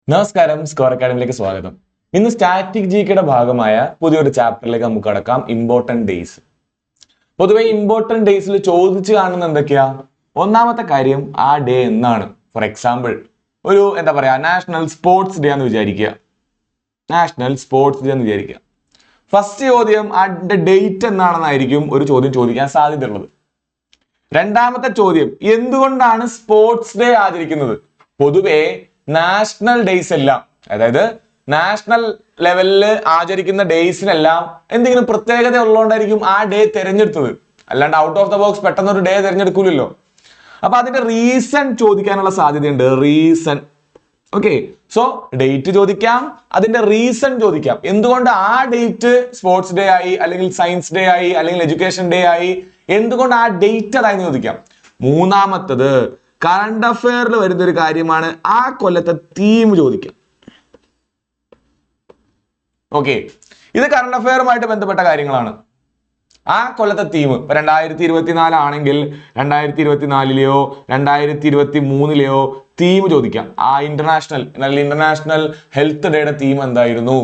നമസ്കാരം, സ്കോർ അക്കാഡമിയിലേക്ക് സ്വാഗതം. ഇന്ന് സ്റ്റാറ്റിക് ജികെയുടെ ഭാഗമായ പുതിയൊരു ചാപ്റ്ററിലേക്ക് നമുക്ക് കടക്കാം. Important days. പൊതുവെ ഇമ്പോർട്ടന്റ് ഡേയ്സിൽ ചോദിച്ചു കാണുന്ന എന്തൊക്കെയാ? ഒന്നാമത്തെ കാര്യം ആ ഡേ എന്നാണ്. ഫോർ എക്സാമ്പിൾ, ഒരു നാഷണൽ സ്പോർട്സ് ഡേ എന്ന് വിചാരിക്കുക. ഫസ്റ്റ് ചോദ്യം അതിന്റെ ഡേറ്റ് എന്നാണെന്നായിരിക്കും ഒരു ചോദ്യം ചോദിക്കാൻ സാധ്യതയുള്ളത്. രണ്ടാമത്തെ ചോദ്യം, എന്തുകൊണ്ടാണ് സ്പോർട്സ് ഡേ ആചരിക്കുന്നത്? പൊതുവെ നാഷണൽ ഡേയ്സ് എല്ലാം, അതായത് നാഷണൽ ലെവലിൽ ആചരിക്കുന്ന ഡേയ്സിനെല്ലാം എന്തെങ്കിലും പ്രത്യേകത ഉള്ളതുകൊണ്ടായിരിക്കും ആ ഡേ തിരഞ്ഞെടുത്തത്. അല്ലാണ്ട് ഔട്ട് ഓഫ് ദ ബോക്സ് പെട്ടെന്ന് ഒരു ഡേ തിരഞ്ഞെടുക്കൂലല്ലോ. അപ്പൊ അതിന്റെ റീസൺ ചോദിക്കാനുള്ള സാധ്യതയുണ്ട്. റീസൺ. ഓക്കെ, സോ ഡേറ്റ് ചോദിക്കാം, അതിന്റെ റീസൺ ചോദിക്കാം. എന്തുകൊണ്ട് ആ ഡേറ്റ് സ്പോർട്സ് ഡേ ആയി, അല്ലെങ്കിൽ സയൻസ് ഡേ ആയി, അല്ലെങ്കിൽ എഡ്യൂക്കേഷൻ ഡേ ആയി, എന്തുകൊണ്ട് ആ ഡേറ്റ് അതായെന്ന് ചോദിക്കാം. മൂന്നാമത്തത് കറണ്ട് അഫെയറിൽ വരുന്ന ഒരു കാര്യമാണ് ആ കൊല്ലത്തെ തീം ചോദിക്കാം. ഓക്കെ, ഇത് കറണ്ട് അഫെയറുമായിട്ട് ബന്ധപ്പെട്ട കാര്യങ്ങളാണ്. ആ കൊല്ലത്തെ തീം 2024 ആണെങ്കിൽ 2024 2023 തീം ചോദിക്കാം. ആ ഇന്റർനാഷണൽ ഹെൽത്ത് ഡേയുടെ തീം എന്തായിരുന്നു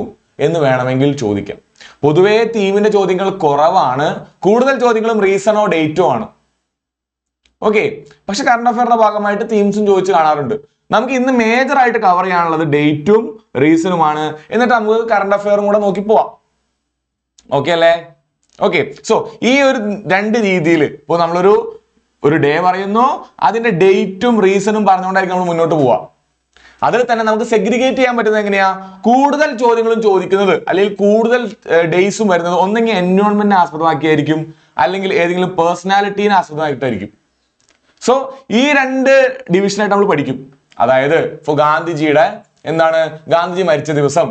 എന്ന് വേണമെങ്കിൽ ചോദിക്കാം. പൊതുവേ തീമിന്റെ ചോദ്യങ്ങൾ കുറവാണ്, കൂടുതൽ ചോദ്യങ്ങളും റീസണോ ഡേറ്റോ ആണ്. ഓക്കെ, പക്ഷെ കറണ്ട് അഫെയറിന്റെ ഭാഗമായിട്ട് തീംസും ചോദിച്ചു കാണാറുണ്ട്. നമുക്ക് ഇന്ന് മേജർ ആയിട്ട് കവർ ചെയ്യാനുള്ളത് ഡേറ്റും റീസണുമാണ്. എന്നിട്ട് നമുക്ക് കറണ്ട് അഫെയറും കൂടെ നോക്കി പോവാം. ഓക്കെ അല്ലേ? ഓക്കെ, സോ ഈ ഒരു രണ്ട് രീതിയിൽ ഇപ്പോൾ നമ്മളൊരു ഡേ പറയുന്നു, അതിന്റെ ഡേറ്റും റീസണും പറഞ്ഞുകൊണ്ടായിരിക്കും നമ്മൾ മുന്നോട്ട് പോവാ. അതിൽ തന്നെ നമുക്ക് സെഗ്രിഗേറ്റ് ചെയ്യാൻ പറ്റുന്നത് എങ്ങനെയാ? കൂടുതൽ ചോദ്യങ്ങളും ചോദിക്കുന്നത്, അല്ലെങ്കിൽ കൂടുതൽ ഡേയ്സും വരുന്നത് ഒന്നെങ്കിൽ എൻവയോൺമെന്റിനെ ആസ്പദമാക്കിയായിരിക്കും, അല്ലെങ്കിൽ ഏതെങ്കിലും പേഴ്സണാലിറ്റീനെ ആസ്പദമായിട്ടായിരിക്കും. സോ ഈ രണ്ട് ഡിവിഷനായിട്ട് നമ്മൾ പഠിക്കും. അതായത് ഇപ്പോൾ ഗാന്ധിജി മരിച്ച ദിവസം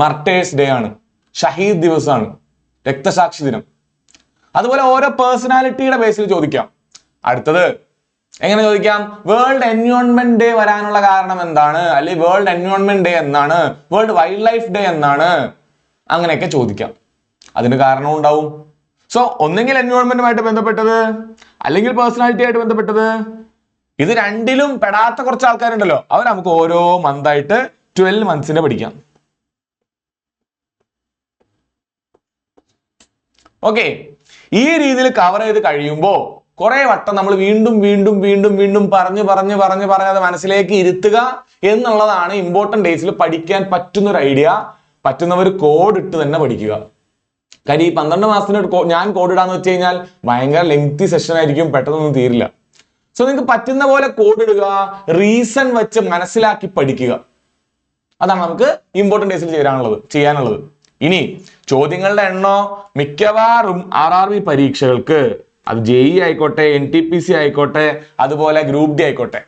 മർട്ടേഴ്സ് ഡേ ആണ്, ഷഹീദ് ദിവസമാണ്, രക്തസാക്ഷി ദിനം. അതുപോലെ ഓരോ പേഴ്സണാലിറ്റിയുടെ ബേസിൽ ചോദിക്കാം. അടുത്തത് എങ്ങനെ ചോദിക്കാം? വേൾഡ് എൻവയോൺമെന്റ് ഡേ വരാനുള്ള കാരണം എന്താണ്, അല്ലെങ്കിൽ വേൾഡ് എൻവയോൺമെന്റ് ഡേ എന്നാണ്, വേൾഡ് വൈൽഡ് ലൈഫ് ഡേ എന്നാണ്, അങ്ങനെയൊക്കെ ചോദിക്കാം. അതിന് കാരണവും ഉണ്ടാവും. സോ ഒന്നെങ്കിൽ എൻവയോൺമെന്റുമായിട്ട് ബന്ധപ്പെട്ടത്, അല്ലെങ്കിൽ പേഴ്സണാലിറ്റി ആയിട്ട് ബന്ധപ്പെട്ടത്. ഇത് രണ്ടിലും പെടാത്ത കുറച്ച് ആൾക്കാരുണ്ടല്ലോ, അവർ നമുക്ക് ഓരോ മന്തായിട്ട് 12 മന്ത്സിന്റെ പഠിക്കാം. ഓക്കെ, ഈ രീതിയിൽ കവർ ചെയ്ത് കഴിയുമ്പോൾ കുറെ വട്ടം നമ്മൾ വീണ്ടും പറഞ്ഞ് അത് മനസ്സിലേക്ക് ഇരുത്തുക എന്നുള്ളതാണ് ഇമ്പോർട്ടന്റ് ഡേയ്സിൽ പഠിക്കാൻ പറ്റുന്ന ഒരു ഐഡിയ. പറ്റുന്നവർ കോഡ് ഇട്ട് തന്നെ പഠിക്കുക. കാര്യം ഈ 12 മാസത്തിന് ഞാൻ കോഡ് ഇടാന്ന് വെച്ച് കഴിഞ്ഞാൽ ഭയങ്കര ലെങ്തി സെഷൻ ആയിരിക്കും, പെട്ടെന്നൊന്നും തീരില്ല. സോ നിങ്ങൾക്ക് പറ്റുന്ന പോലെ കോഡ് ഇടുക, റീസൺ വെച്ച് മനസ്സിലാക്കി പഠിക്കുക. അതാണ് നമുക്ക് ഇമ്പോർട്ടന്റ് ഡേയ്സിൽ ചെയ്യാനുള്ളത്. ഇനി ചോദ്യങ്ങളുടെ എണ്ണോ മിക്കവാറും RRB പരീക്ഷകൾക്ക്, അത് JEE ആയിക്കോട്ടെ, NTPC ആയിക്കോട്ടെ, അതുപോലെ ഗ്രൂപ്പ് ഡി ആയിക്കോട്ടെ,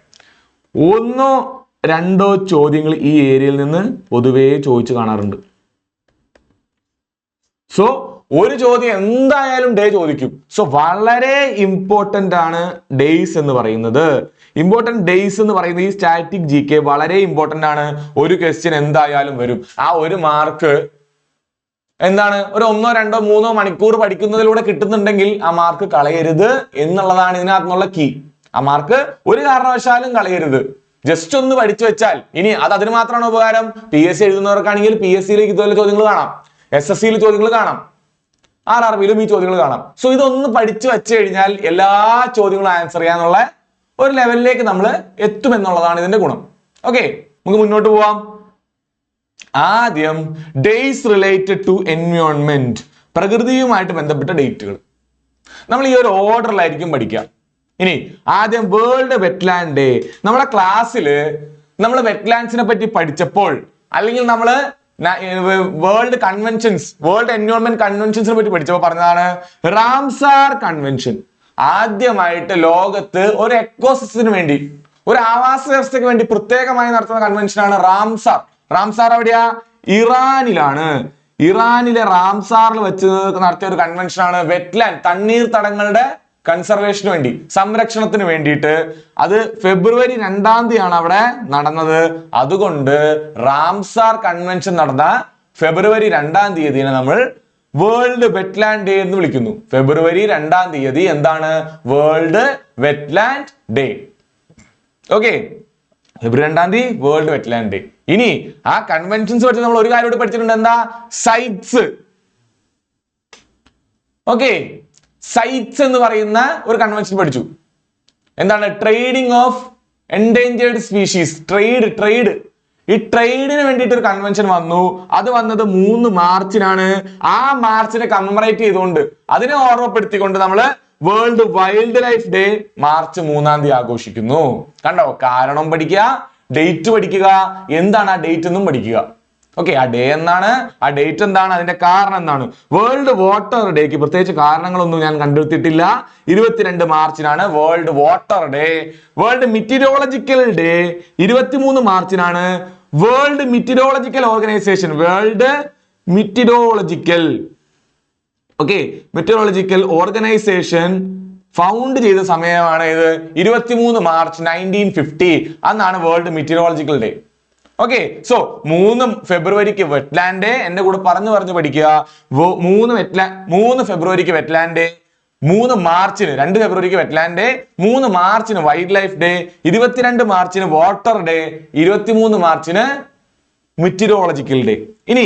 1-2 ചോദ്യങ്ങൾ ഈ ഏരിയയിൽ നിന്ന് പൊതുവേ ചോദിച്ചു കാണാറുണ്ട്. സോ ഒരു ചോദ്യം എന്തായാലും ഡേ ചോദിക്കും. സോ വളരെ ഇമ്പോർട്ടന്റ് ആണ് ഡേയ്സ് എന്ന് പറയുന്നത്. ഈ സ്റ്റാറ്റിക് GK വളരെ ഇമ്പോർട്ടന്റ് ആണ്. ഒരു ക്വസ്റ്റ്യൻ എന്തായാലും വരും. ആ ഒരു മാർക്ക് ഒരു 1-2-3 മണിക്കൂർ പഠിക്കുന്നതിലൂടെ കിട്ടുന്നുണ്ടെങ്കിൽ ആ മാർക്ക് കളയരുത് എന്നുള്ളതാണ് ഇതിനകത്തുനിന്നുള്ള കീ. ആ മാർക്ക് ഒരു കാരണവശാലും കളയരുത്. ജസ്റ്റ് ഒന്ന് പഠിച്ചു വെച്ചാൽ, ഇനി അതിന് മാത്രമാണ് ഉപകാരം. PSC എഴുതുന്നവർക്കാണെങ്കിൽ PSCയിലേക്ക് ഇതുപോലെ ചോദ്യങ്ങൾ കാണാം, SSCയിൽ ചോദ്യങ്ങൾ കാണാം, RRBയിലും ഈ ചോദ്യങ്ങൾ കാണാം. സോ ഇതൊന്ന് പഠിച്ചു വെച്ച് കഴിഞ്ഞാൽ എല്ലാ ചോദ്യങ്ങളും ആൻസർ ചെയ്യാനുള്ള ഒരു ലെവലിലേക്ക് നമ്മൾ എത്തുമെന്നുള്ളതാണ് ഇതിന്റെ ഗുണം. ഓക്കെ, നമുക്ക് മുന്നോട്ട് പോവാം. ആദ്യം ഡേയ്സ് റിലേറ്റഡ് ടു എൻവയോൺമെന്റ്, പ്രകൃതിയുമായിട്ട് ബന്ധപ്പെട്ട ഡേറ്റുകൾ. നമ്മൾ ഈ ഒരു ഓർഡറിലായിരിക്കും പഠിക്കുക. ഇനി ആദ്യം വേൾഡ് വെറ്റ്ലാൻഡ് ഡേ. നമ്മുടെ ക്ലാസ്സിൽ നമ്മൾ വെറ്റ്ലാൻഡ്സിനെ പറ്റി പഠിച്ചപ്പോൾ, അല്ലെങ്കിൽ നമ്മള് വേൾഡ് എൻവയോൺമെന്റ് കൺവെൻഷൻസിനെ പറ്റി പഠിച്ചപ്പോൾ പറഞ്ഞതാണ് റാംസാർ കൺവെൻഷൻ. ആദ്യമായിട്ട് ലോകത്ത് ഒരു എക്കോസിസ്റ്റത്തിന് വേണ്ടി, ഒരു ആവാസ വ്യവസ്ഥയ്ക്ക് വേണ്ടി പ്രത്യേകമായി നടത്തുന്ന കൺവെൻഷനാണ് റാംസാർ. റാംസാർ എവിടെയാ? ഇറാനിലാണ്. ഇറാനിലെ റാംസാറിൽ വെച്ച് നടത്തിയ ഒരു കൺവെൻഷനാണ് വെറ്റ്ലാൻഡ്, തണ്ണീർത്തടങ്ങളുടെ കൺസർവേഷന് വേണ്ടി, സംരക്ഷണത്തിന് വേണ്ടിയിട്ട്. അത് ഫെബ്രുവരി 2 അവിടെ നടന്നത്. അതുകൊണ്ട് റാംസാർ കൺവെൻഷൻ നടന്ന ഫെബ്രുവരി 2 നമ്മൾ വേൾഡ് വെറ്റ്ലാൻഡ് ഡേ എന്ന് വിളിക്കുന്നു. ഫെബ്രുവരി 2 എന്താണ്? World wetland day. ഓക്കെ, ഫെബ്രുവരി 2 വേൾഡ് വെറ്റ്ലാൻഡ് ഡേ. ഇനി ആ കൺവെൻഷൻസ് വെച്ച് നമ്മൾ ഒരു കാര്യം കൂടി പഠിച്ചിട്ടുണ്ട്, എന്താ? സൈറ്റ്സ്. ഓക്കെ, സൈറ്റ്സ് എന്ന് പറയുന്ന ഒരു കൺവെൻഷൻ പഠിച്ചു. എന്താണ്? Trading of endangered species. Trade. ഈ ട്രേഡിന് വേണ്ടിയിട്ട് ഒരു കൺവെൻഷൻ വന്നു. അത് വന്നത് 3 മാർച്ചിനാണ്. ആ മാർച്ചിനെ കമ്മമറേറ്റ് ചെയ്തുകൊണ്ട്, അതിനെ ഓർമ്മപ്പെടുത്തിക്കൊണ്ട് നമ്മൾ world wild life day March 3 ആഘോഷിക്കുന്നു. കണ്ടോ? കാരണം പഠിക്കുക, ഡേറ്റ് പഠിക്കുക, എന്താണ് ആ ഡേറ്റ് എന്നും പഠിക്കുക. ഓക്കെ, ആ ഡേ എന്താണ്, ആ ഡേറ്റ് എന്താണ്, അതിന്റെ കാരണം എന്താണ്. വേൾഡ് വാട്ടർ ഡേക്ക് പ്രത്യേകിച്ച് കാരണങ്ങളൊന്നും ഞാൻ കണ്ടെത്തിയിട്ടില്ല. 22 മാർച്ചിനാണ് world water day. World meteorological day 23 മാർച്ചിനാണ്. World meteorological organisation, world meteorological meteorological organisation found ചെയ്ത സമയമാണ് ഇത് 23 മാർച്ച് 1950. അന്നാണ് വേൾഡ് മെറ്റീരിയോളജിക്കൽ ഡേ. ഓക്കെ, സോ 3 ഫെബ്രുവരിക്ക് വെറ്റ്ലാൻഡ് ഡേ. എന്റെ കൂടെ പറഞ്ഞു പഠിക്കുക. 3 ഫെബ്രുവരിക്ക് വെറ്റ്ലാൻഡ് ഡേ, 2 ഫെബ്രുവരിക്ക് വെറ്റ്ലാൻഡ് ഡേ, 3 മാർച്ചിന് വൈൽഡ് ലൈഫ് ഡേ, 22 മാർച്ചിന് വാട്ടർ ഡേ, 23 മാർച്ചിന് മെറ്റീരിയോളജിക്കൽ ഡേ. ഇനി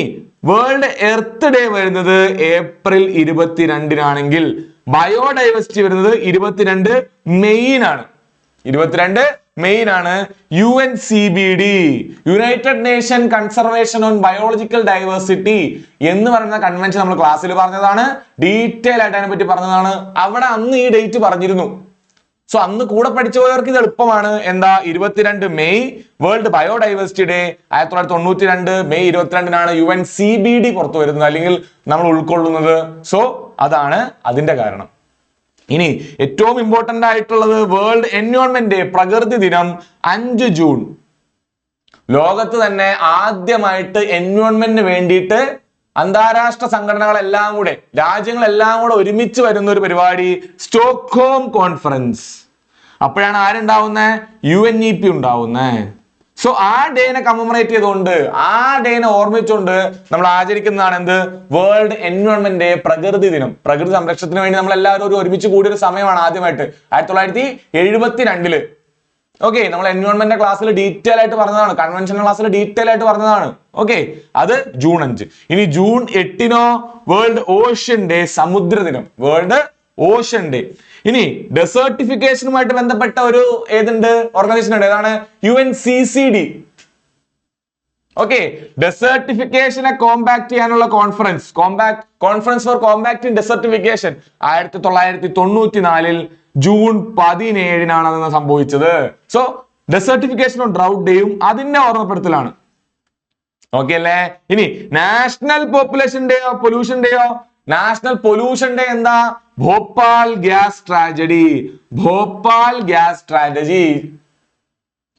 വേൾഡ് എർത്ത് ഡേ വരുന്നത് ഏപ്രിൽ 22-നാണെങ്കിൽ ബയോഡൈവേഴ്സിറ്റി വരുന്നത് 22 മെയ്യിനാണ്. 22 മെയിനാണ്. UNCBD, United nation conservation on biological diversity എന്ന് പറയുന്ന കൺവെൻഷൻ നമ്മൾ ക്ലാസ്സിൽ പറഞ്ഞതാണ്, ഡീറ്റെയിൽ ആയിട്ട് അതിനെ പറ്റി പറഞ്ഞതാണ്. അവിടെ അന്ന് ഈ ഡേറ്റ് പറഞ്ഞിരുന്നു. സോ അന്ന് കൂടെ പഠിച്ചു പോയവർക്ക് ഇത് എളുപ്പമാണ്. എന്താ? 22 May world biodiversity day. 1992 May 22-നാണ് UNCBD പുറത്തു വരുന്നത്, അല്ലെങ്കിൽ നമ്മൾ ഉൾക്കൊള്ളുന്നത്. സോ അതാണ് അതിന്റെ കാരണം. ഇനി ഏറ്റവും ഇമ്പോർട്ടന്റ് ആയിട്ടുള്ളത് വേൾഡ് എൻവയോൺമെന്റ് ഡേ, പ്രകൃതി ദിനം 5 ജൂൺ. ലോകത്ത് തന്നെ ആദ്യമായിട്ട് എൻവയോൺമെന്റിന് വേണ്ടിയിട്ട് അന്താരാഷ്ട്ര സംഘടനകളെല്ലാം കൂടെ, രാജ്യങ്ങളെല്ലാം കൂടെ ഒരുമിച്ച് വരുന്ന ഒരു പരിപാടി സ്റ്റോക്ക്ഹോം കോൺഫറൻസ്. അപ്പോഴാണ് ആരുണ്ടാവുന്നത്? UNEP ഉണ്ടാവുന്നത്. സോ ആ ഡേനെ കമ്മമറേറ്റ് ചെയ്തുകൊണ്ട്, ആ ഡേനെ ഓർമ്മിച്ചുകൊണ്ട് നമ്മൾ ആചരിക്കുന്നതാണ് എന്ത്? വേൾഡ് എൻവയോൺമെന്റ് ഡേ, പ്രകൃതി ദിനം. പ്രകൃതി സംരക്ഷണത്തിന് വേണ്ടി നമ്മൾ എല്ലാവരും ഒരുമിച്ച് കൂടിയ ഒരു സമയമാണ് ആദ്യമായിട്ട് 1972. ഓക്കെ, നമ്മൾ എൻവയോൺമെന്റ് ക്ലാസ്സിൽ ഡീറ്റെയിൽ ആയിട്ട് പറഞ്ഞതാണ്, കൺവെൻഷൻ ക്ലാസ്സിൽ ഡീറ്റെയിൽ ആയിട്ട് പറഞ്ഞതാണ്. ഓക്കെ, അത് ജൂൺ 5. ഇനി ജൂൺ 8-നോ വേൾഡ് ഓഷ്യൻ ഡേ, സമുദ്ര ദിനം, വേൾഡ് ഓഷ്യൻ ഡേ. ഇനി ഡെസേർട്ടിഫിക്കേഷനുമായിട്ട് ബന്ധപ്പെട്ട ഒരു ഓർഗനൈസേഷൻ ഉണ്ട്, ഏതാണ്? UNCCD. ഓക്കെ, ഡെസേർട്ടിഫിക്കേഷനെ കോമ്പാക്ട് ചെയ്യാനുള്ള conference for compacting desertification 1994 June 17-നാണ് അതെന്ന് സംഭവിച്ചത്. സോ ഡെസേർട്ടിഫിക്കേഷനും ഡ്രൗട്ട് ഡേയും അതിന്റെ ഓർമ്മപ്പെടുത്തലാണ്. ഓക്കെ അല്ലേ? ഇനി നാഷണൽ പോപ്പുലേഷൻ ഡേയോ പൊല്യൂഷൻ ഡേയോ? നാഷണൽ പൊല്യൂഷൻ ഡേ എന്താ? Bhopal gas tragedy.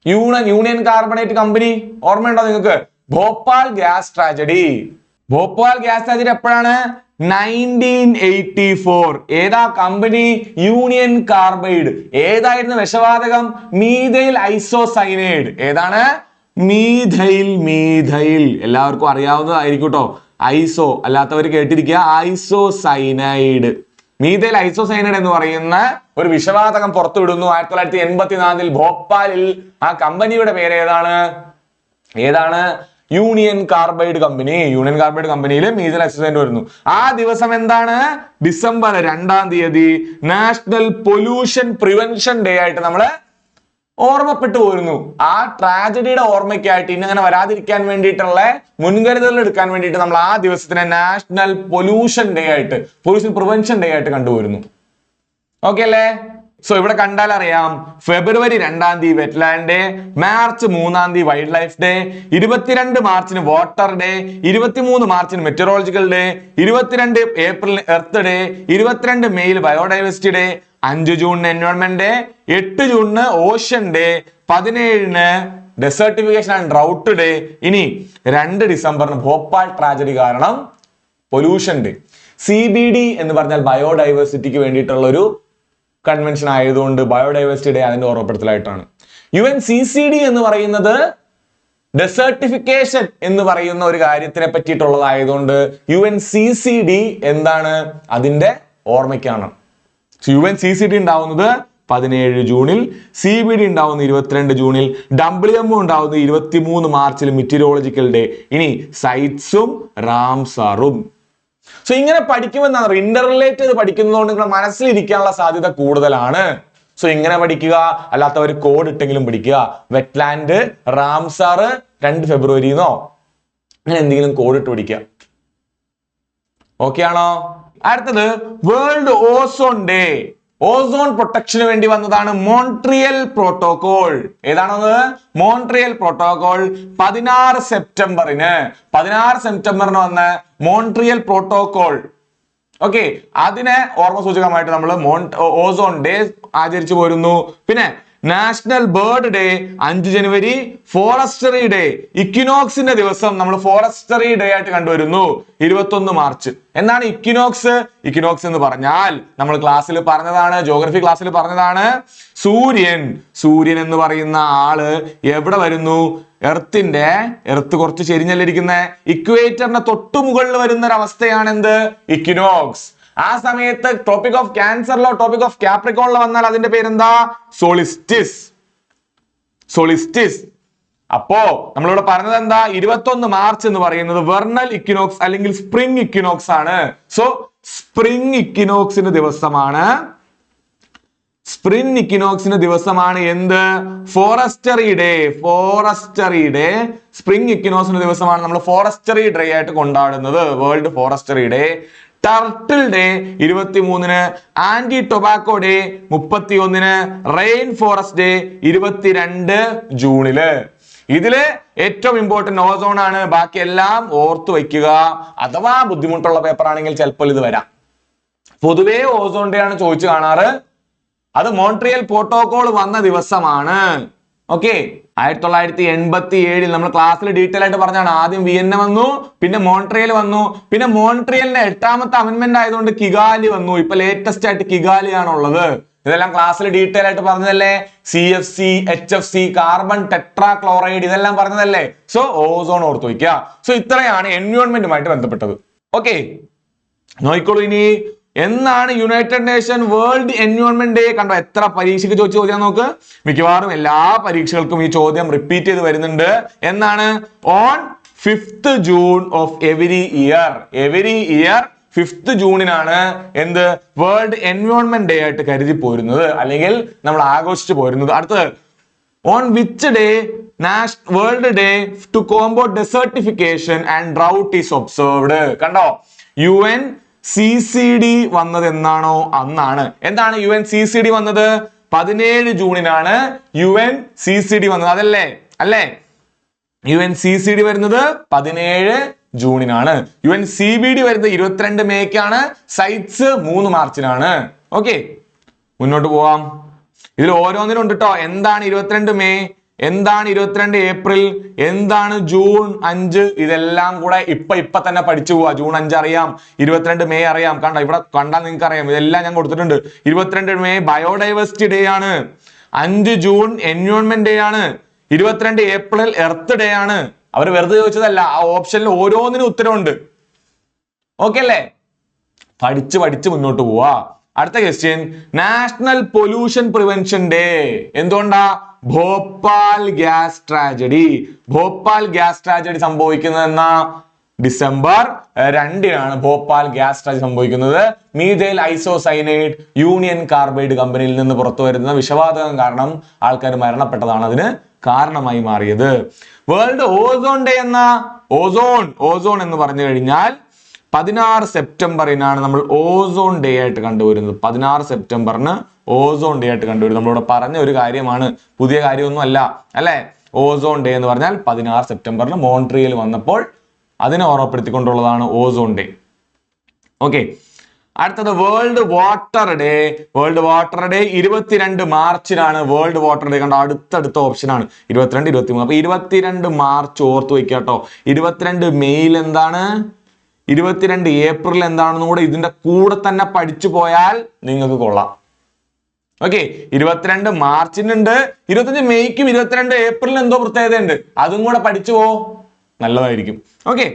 Union carbonate company ഓർമ്മയുണ്ടോ നിങ്ങൾക്ക്? ഭോപ്പാൽ ഗ്യാസ് ട്രാജഡി എപ്പോഴാണ്? 1984. ഏതാ കമ്പനി? Union carbide. ഏതായിരുന്നു വിഷവാതകം? Methyl isocyanide. ഏതാണ്? മീഥൈൽ. എല്ലാവർക്കും അറിയാവുന്നതായിരിക്കും കേട്ടോ. ഐസോ അല്ലാത്തവർ കേട്ടിരിക്കുക, ഐസോസൈനൈഡ്. മീഥൈൽ ഐസോസൈനൈഡ് എന്ന് പറയുന്ന ഒരു വിഷവാതകം പുറത്തുവിടുന്നു 1984 ഭോപ്പാലിൽ. ആ കമ്പനിയുടെ പേര് ഏതാണ്? യൂണിയൻ കാർബൈഡ് കമ്പനിയിൽ മീഥൈൽ ഐസോസൈനൈഡ് വരുന്നു. ആ ദിവസം എന്താണ്? December 2 national pollution prevention day ആയിട്ട് നമ്മൾ ഓർമ്മപ്പെട്ടു പോരുന്നു. ആ ട്രാജഡിയുടെ ഓർമ്മയ്ക്കായിട്ട് ഇനി അങ്ങനെ വരാതിരിക്കാൻ വേണ്ടിയിട്ടുള്ള മുൻകരുതൽ എടുക്കാൻ വേണ്ടിയിട്ട് നമ്മൾ ആ ദിവസത്തിനെ നാഷണൽ പൊല്യൂഷൻ ഡേ ആയിട്ട്, പൊല്യൂഷൻ പ്രിവെൻഷൻ ഡേ ആയിട്ട് കണ്ടുപോരുന്നു. ഓക്കെ അല്ലേ? സോ ഇവിടെ കണ്ടാൽ അറിയാം, ഫെബ്രുവരി 2 wetland day, March 3 wild life day, 22 മാർച്ചിന് വാട്ടർ ഡേ, 23 മാർച്ചിന് മെറ്റീരിയോളജിക്കൽ ഡേ, 22 ഏപ്രിലിന് എർത്ത് ഡേ, 22 മെയ്യിൽ ബയോഡൈവേഴ്സിറ്റി ഡേ, 5 ജൂണിന് എൻവയോൺമെന്റ് ഡേ, 8 ജൂണിന് ഓഷ്യൻ ഡേ, 17-ന് ഡെസേർട്ടിഫിക്കേഷൻ ആൻഡ് ഡ്രൗട്ട് ഡേ. ഇനി 2 ഡിസംബറിന് ഭോപ്പാൽ ട്രാജഡി കാരണം പൊല്യൂഷൻ ഡേ. CBD എന്ന് പറഞ്ഞാൽ ബയോഡൈവേഴ്സിറ്റിക്ക് വേണ്ടിയിട്ടുള്ള ഒരു കൺവെൻഷൻ ആയതുകൊണ്ട് ബയോഡൈവേഴ്സിറ്റി ഡേ അതിന്റെ ഓർമ്മപ്പെടുത്തലായിട്ടാണ്. UNCCD എന്ന് പറയുന്നത് ഡെസേർട്ടിഫിക്കേഷൻ എന്ന് പറയുന്ന ഒരു കാര്യത്തിനെ പറ്റിയിട്ടുള്ളതായതുകൊണ്ട് UNCCD എന്താണ്? അതിന്റെ ഓർമ്മയ്ക്കാണ്. UNCCD ഉണ്ടാവുന്നത് 17 ജൂണിൽ, CBD ഉണ്ടാവുന്നത് 22 ജൂണിൽ, WMO ഉണ്ടാവുന്നത് 23 മാർച്ചിൽ മീറ്റീരിയോളജിക്കൽ ഡേ. ഇനി സൈറ്റ്സും റാംസാറും. സോ ഇങ്ങനെ പഠിക്കുമ്പോൾ എന്താ പറയുക, ഇന്റർ റിലേറ്റ് ചെയ്ത് പഠിക്കുന്നതുകൊണ്ട് നിങ്ങളുടെ മനസ്സിലിരിക്കാനുള്ള സാധ്യത കൂടുതലാണ്. സോ ഇങ്ങനെ പഠിക്കുക, അല്ലാത്തവർ കോഡ് ഇട്ടെങ്കിലും പഠിക്കുക. വെറ്റ്ലാൻഡ്, റാംസാർ 2 ഫെബ്രുവരിന്നോ അങ്ങനെ എന്തെങ്കിലും കോഡ് ഇട്ട് പഠിക്കുക. ഓക്കെ ആണോ? അടുത്തത് വേൾഡ് ഓസോൺ ഡേ. ഓസോൺ പ്രൊട്ടക്ഷന് വേണ്ടി വന്നതാണ് മോൺട്രിയൽ പ്രോട്ടോകോൾ. ഏതാണത്? Montreal protocol. 16 സെപ്റ്റംബറിന് വന്ന മോൺട്രിയൽ പ്രോട്ടോകോൾ. ഓക്കെ, അതിനെ ഓർമ്മ സൂചകമായിട്ട് നമ്മൾ ഓസോൺ ഡേ ആചരിച്ചു പോരുന്നു. പിന്നെ നാഷണൽ ബേർഡ് ഡേ 5 ജനുവരി, ഫോറസ്റ്ററി ഡേ, ഇക്വിനോക്സിന്റെ ദിവസം നമ്മൾ ഫോറസ്റ്ററി ഡേ ആയിട്ട് കണ്ടുവരുന്നു 21 മാർച്ച്. എന്താണ് ഇക്വിനോക്സ്? ഇക്വിനോക്സ് എന്ന് പറഞ്ഞാൽ നമ്മൾ ക്ലാസ്സിൽ പറഞ്ഞതാണ്, ജോഗ്രഫി ക്ലാസ്സിൽ പറഞ്ഞതാണ്, സൂര്യൻ എന്ന് പറയുന്ന ആള് എവിടെ വരുന്നു? എർത്ത് കുറച്ച് ചെരിഞ്ഞല്ലിരിക്കുന്ന ഇക്വേറ്ററിന്റെ തൊട്ടു മുകളിൽ വരുന്ന ഒരു അവസ്ഥയാണ് എന്ത്? ഇക്വിനോക്സ്. ആ സമയത്ത് ടോപ്പിക് ഓഫ് ക്യാൻസറിലോ ടോപ്പിക് ഓഫ് കാപ്രിക്കോണിലോ വന്നാൽ അതിന്റെ പേരെന്താ? സോളിസ്റ്റിസ്. അപ്പോ നമ്മളിവിടെ പറഞ്ഞത് എന്താ? 21 മാർച്ച് എന്ന് പറയുന്നത് വെർണൽ ഇക്വിനോക്സ് അല്ലെങ്കിൽ സ്പ്രിംഗ് ഇക്വിനോക്സ് ആണ്. സോ സ്പ്രിംഗ് ഇക്വിനോക്സിന്റെ ദിവസമാണ് എന്ത്? Forestry day. സ്പ്രിംഗ് ഇക്വിനോക്സിന്റെ ദിവസമാണ് നമ്മൾ ഫോറസ്റ്ററി ഡേ ആയിട്ട് കൊണ്ടാടുന്നത്, world forestry day. Turtle day 23-ന്, ആന്റി ടൊബാക്കോ ഡേ 31-ന്, റെയിൻ ഫോറസ്റ്റ് ഡേ 22 ജൂണില്. ഇതില് ഏറ്റവും ഇമ്പോർട്ടന്റ് ഓസോൺ ആണ്. ബാക്കി എല്ലാം ഓർത്തു വയ്ക്കുക. അഥവാ ബുദ്ധിമുട്ടുള്ള പേപ്പർ ആണെങ്കിൽ ചിലപ്പോൾ ഇത് വരാം. പൊതുവേ ഓസോൺ ഡേ ആണ് ചോദിച്ചു കാണാറ്. അത് മോൺട്രിയൽ പ്രോട്ടോകോൾ വന്ന ദിവസമാണ്. ഓക്കെ, 1987 നമ്മൾ ക്ലാസ്സിൽ ഡീറ്റെയിൽ ആയിട്ട് പറഞ്ഞാണ്. ആദ്യം വിയന്ന വന്നു, പിന്നെ മോൺട്രിയൽ വന്നു, പിന്നെ മോൺട്രിയലിന്റെ 8ാമത്തെ അമെൻമെന്റ് ആയതുകൊണ്ട് കിഗാലി വന്നു. ഇപ്പൊ ലേറ്റസ്റ്റ് ആയിട്ട് കിഗാലി ആണുള്ളത്. ഇതെല്ലാം ക്ലാസ്സിൽ ഡീറ്റെയിൽ ആയിട്ട് പറഞ്ഞതല്ലേ. CFC, HFC, കാർബൺ ടെട്രാക്ലോറൈഡ്, ഇതെല്ലാം പറഞ്ഞതല്ലേ. സോ ഓസോൺ ഓർത്ത് വയ്ക്കുക. സോ ഇത്രയാണ് എൻവയോൺമെന്റുമായിട്ട് ബന്ധപ്പെട്ടത്. ഓക്കെ, നോക്കിക്കോളൂ. ഇനി എന്നാണ് United nation world environment day? കണ്ടോ, എത്ര പരീക്ഷയ്ക്ക് ചോദിച്ചാൽ നോക്ക്. മിക്കവാറും എല്ലാ പരീക്ഷകൾക്കും ഈ ചോദ്യം റിപ്പീറ്റ് ചെയ്ത് വരുന്നുണ്ട്. എന്നാണ്? On 5th June of every year. 5th ജൂണിനാണ് എന്ത്? വേൾഡ് എൻവയോൺമെന്റ് ഡേ ആയിട്ട് കരുതി പോരുന്നത്, അല്ലെങ്കിൽ നമ്മൾ ആഘോഷിച്ചു പോരുന്നത്. അടുത്തത് on which day world day to combat desertification and drought is observed? കണ്ടോ, UNCCD വന്നത് എന്നാണോ അന്നാണ്. എന്താണ് UNCCD വന്നത്? 17 ജൂണിനാണ് UNCCD വന്നത്. അല്ലേ? UNCCD വരുന്നത് 17 ജൂണിനാണ്. UNCBD വരുന്നത് 22 മേയ്ക്കാണ്. സൈറ്റ്സ് 3 മാർച്ചിനാണ്. ഓക്കെ, മുന്നോട്ട് പോവാം. ഇതിൽ ഓരോന്നിനും ഉണ്ട് കേട്ടോ. എന്താണ് 22 മെയ്? എന്താണ് 22 ഏപ്രിൽ? എന്താണ് ജൂൺ 5? ഇതെല്ലാം കൂടെ ഇപ്പൊ തന്നെ പഠിച്ചു പോവാ. ജൂൺ 5 അറിയാം, 22 മെയ് അറിയാം. കണ്ടോ, ഇവിടെ കണ്ടാൽ നിങ്ങൾക്ക് അറിയാം. ഇതെല്ലാം ഞാൻ കൊടുത്തിട്ടുണ്ട്. 22 മെയ് ബയോഡൈവേഴ്സിറ്റി ഡേ ആണ്. 5 ജൂൺ എൻവയോൺമെന്റ് ഡേ ആണ്. 22 ഏപ്രിൽ എർത്ത് ഡേ ആണ്. അവർ വെറുതെ ചോദിച്ചതല്ല, ആ ഓപ്ഷനിൽ ഓരോന്നിനും ഉത്തരവുണ്ട്. ഓക്കെ അല്ലേ? പഠിച്ച് മുന്നോട്ട് പോവാ. അടുത്ത question, national pollution prevention day. എന്തുകൊണ്ടാ? ഭോപ്പാൽ ഗ്യാസ് ട്രാജഡി സംഭവിക്കുന്നത് ഡിസംബർ 2-നാണ് ഭോപ്പാൽ ഗ്യാസ് ട്രാജഡി സംഭവിക്കുന്നത്. മീഥൈൽ ഐസോസൈനൈഡ് യൂണിയൻ കാർബൈഡ് കമ്പനിയിൽ നിന്ന് പുറത്തു വരുന്ന വിഷവാതകം കാരണം ആൾക്കാർ മരണപ്പെട്ടതാണ് അതിന് കാരണമായി മാറിയത്. വേൾഡ് ഓസോൺ ഡേ ഓസോൺ എന്ന് പറഞ്ഞു കഴിഞ്ഞാൽ 16 സെപ്റ്റംബറിനാണ് നമ്മൾ ഓസോൺ ഡേ ആയിട്ട് കണ്ടുവരുന്നത്. 16 സെപ്റ്റംബറിന് ഓസോൺ ഡേ ആയിട്ട് കണ്ടുവരുന്നത്. നമ്മളിവിടെ പറഞ്ഞ ഒരു കാര്യമാണ്, പുതിയ കാര്യമൊന്നും അല്ലേ? ഓസോൺ ഡേ എന്ന് പറഞ്ഞാൽ 16 സെപ്റ്റംബറിന് മോൺട്രിയൽ വന്നപ്പോൾ അതിനെ ഓർമ്മപ്പെടുത്തിക്കൊണ്ടുള്ളതാണ് ഓസോൺ ഡേ. ഓക്കെ, അടുത്തത് വേൾഡ് വാട്ടർ ഡേ. 22 മാർച്ചിനാണ് വേൾഡ് വാട്ടർ ഡേ. കണ്ടോ, അടുത്ത ഓപ്ഷൻ ആണ് 22, 23. അപ്പൊ 22 മാർച്ച് ഓർത്ത് വയ്ക്കാട്ടോ. 22 മെയ്യിൽ എന്താണ്? 22 ഏപ്രിൽ എന്താണെന്നും കൂടെ ഇതിന്റെ കൂടെ തന്നെ പഠിച്ചു പോയാൽ നിങ്ങൾക്ക് കൊള്ളാം. ഓക്കെ, 22 മാർച്ചിനുണ്ട്, 25 മെയ്ക്കും 22 ഏപ്രിലിന് എന്തോ പ്രത്യേകത ഉണ്ട്, അതും കൂടെ പഠിച്ചു പോ, നല്ലതായിരിക്കും. ഓക്കെ,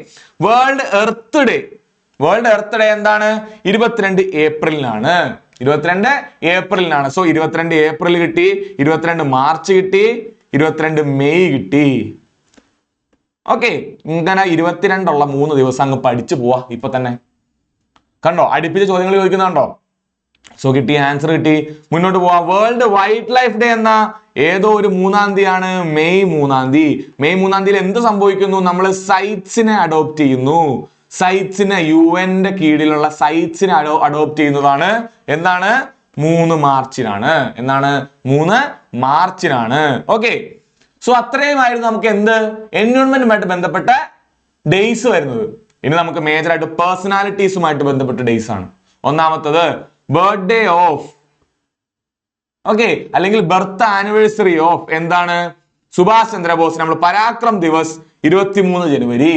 വേൾഡ് എർത്ത് ഡേ എന്താണ്? 22 ഏപ്രിലിനാണ്. 22 ഏപ്രിലിനാണ്. സോ 22 ഏപ്രിൽ കിട്ടി, 22 മാർച്ച് കിട്ടി, 22 മെയ് കിട്ടി. ഓക്കെ, ഇങ്ങനെ 22 3 ദിവസം അങ്ങ് പഠിച്ചു പോവാ ഇപ്പൊ തന്നെ. കണ്ടോ, അടുപ്പിച്ച ചോദ്യങ്ങൾ ചോദിക്കുന്നുണ്ടോ? സോ കിട്ടി, ആൻസർ കിട്ടി. മുന്നോട്ട് പോവാ. വേൾഡ് വൈൽഡ് ലൈഫ് ഡേ എന്ന ഏതോ ഒരു 3-ാം തീയതിയാണ്, മെയ് 3-ാം തീയതി. മെയ് 3-ാം തീയതി എന്ത് സംഭവിക്കുന്നു? നമ്മൾ സൈറ്റ്സിനെ അഡോപ്റ്റ് ചെയ്യുന്നു. സൈറ്റ്സിനെ, UN കീഴിലുള്ള സൈറ്റ്സിനെ അഡോപ്റ്റ് ചെയ്യുന്നതാണ്. എന്താണ്? 3 മാർച്ചിനാണ്. എന്നാണ്? 3 മാർച്ചിനാണ്. ഓക്കെ, സോ അത്രയുമായിരുന്നു നമുക്ക് എന്ത് എൻവയോൺമെന്റുമായിട്ട് ബന്ധപ്പെട്ട ഡേയ്സ് വരുന്നത്. ഇനി നമുക്ക് മേജർ ആയിട്ട് പേഴ്സണാലിറ്റീസുമായിട്ട് ബന്ധപ്പെട്ട ഡേയ്സ് ആണ്. ഒന്നാമത്തത് ബർത്ത്ഡേ ഓഫ്, ഓക്കെ, അല്ലെങ്കിൽ ബർത്ത് ആനിവേഴ്സറി ഓഫ് എന്താണ്? സുഭാഷ് ചന്ദ്രബോസ്. നമ്മൾ പരാക്രം ദിവസ് 23 ജനുവരി.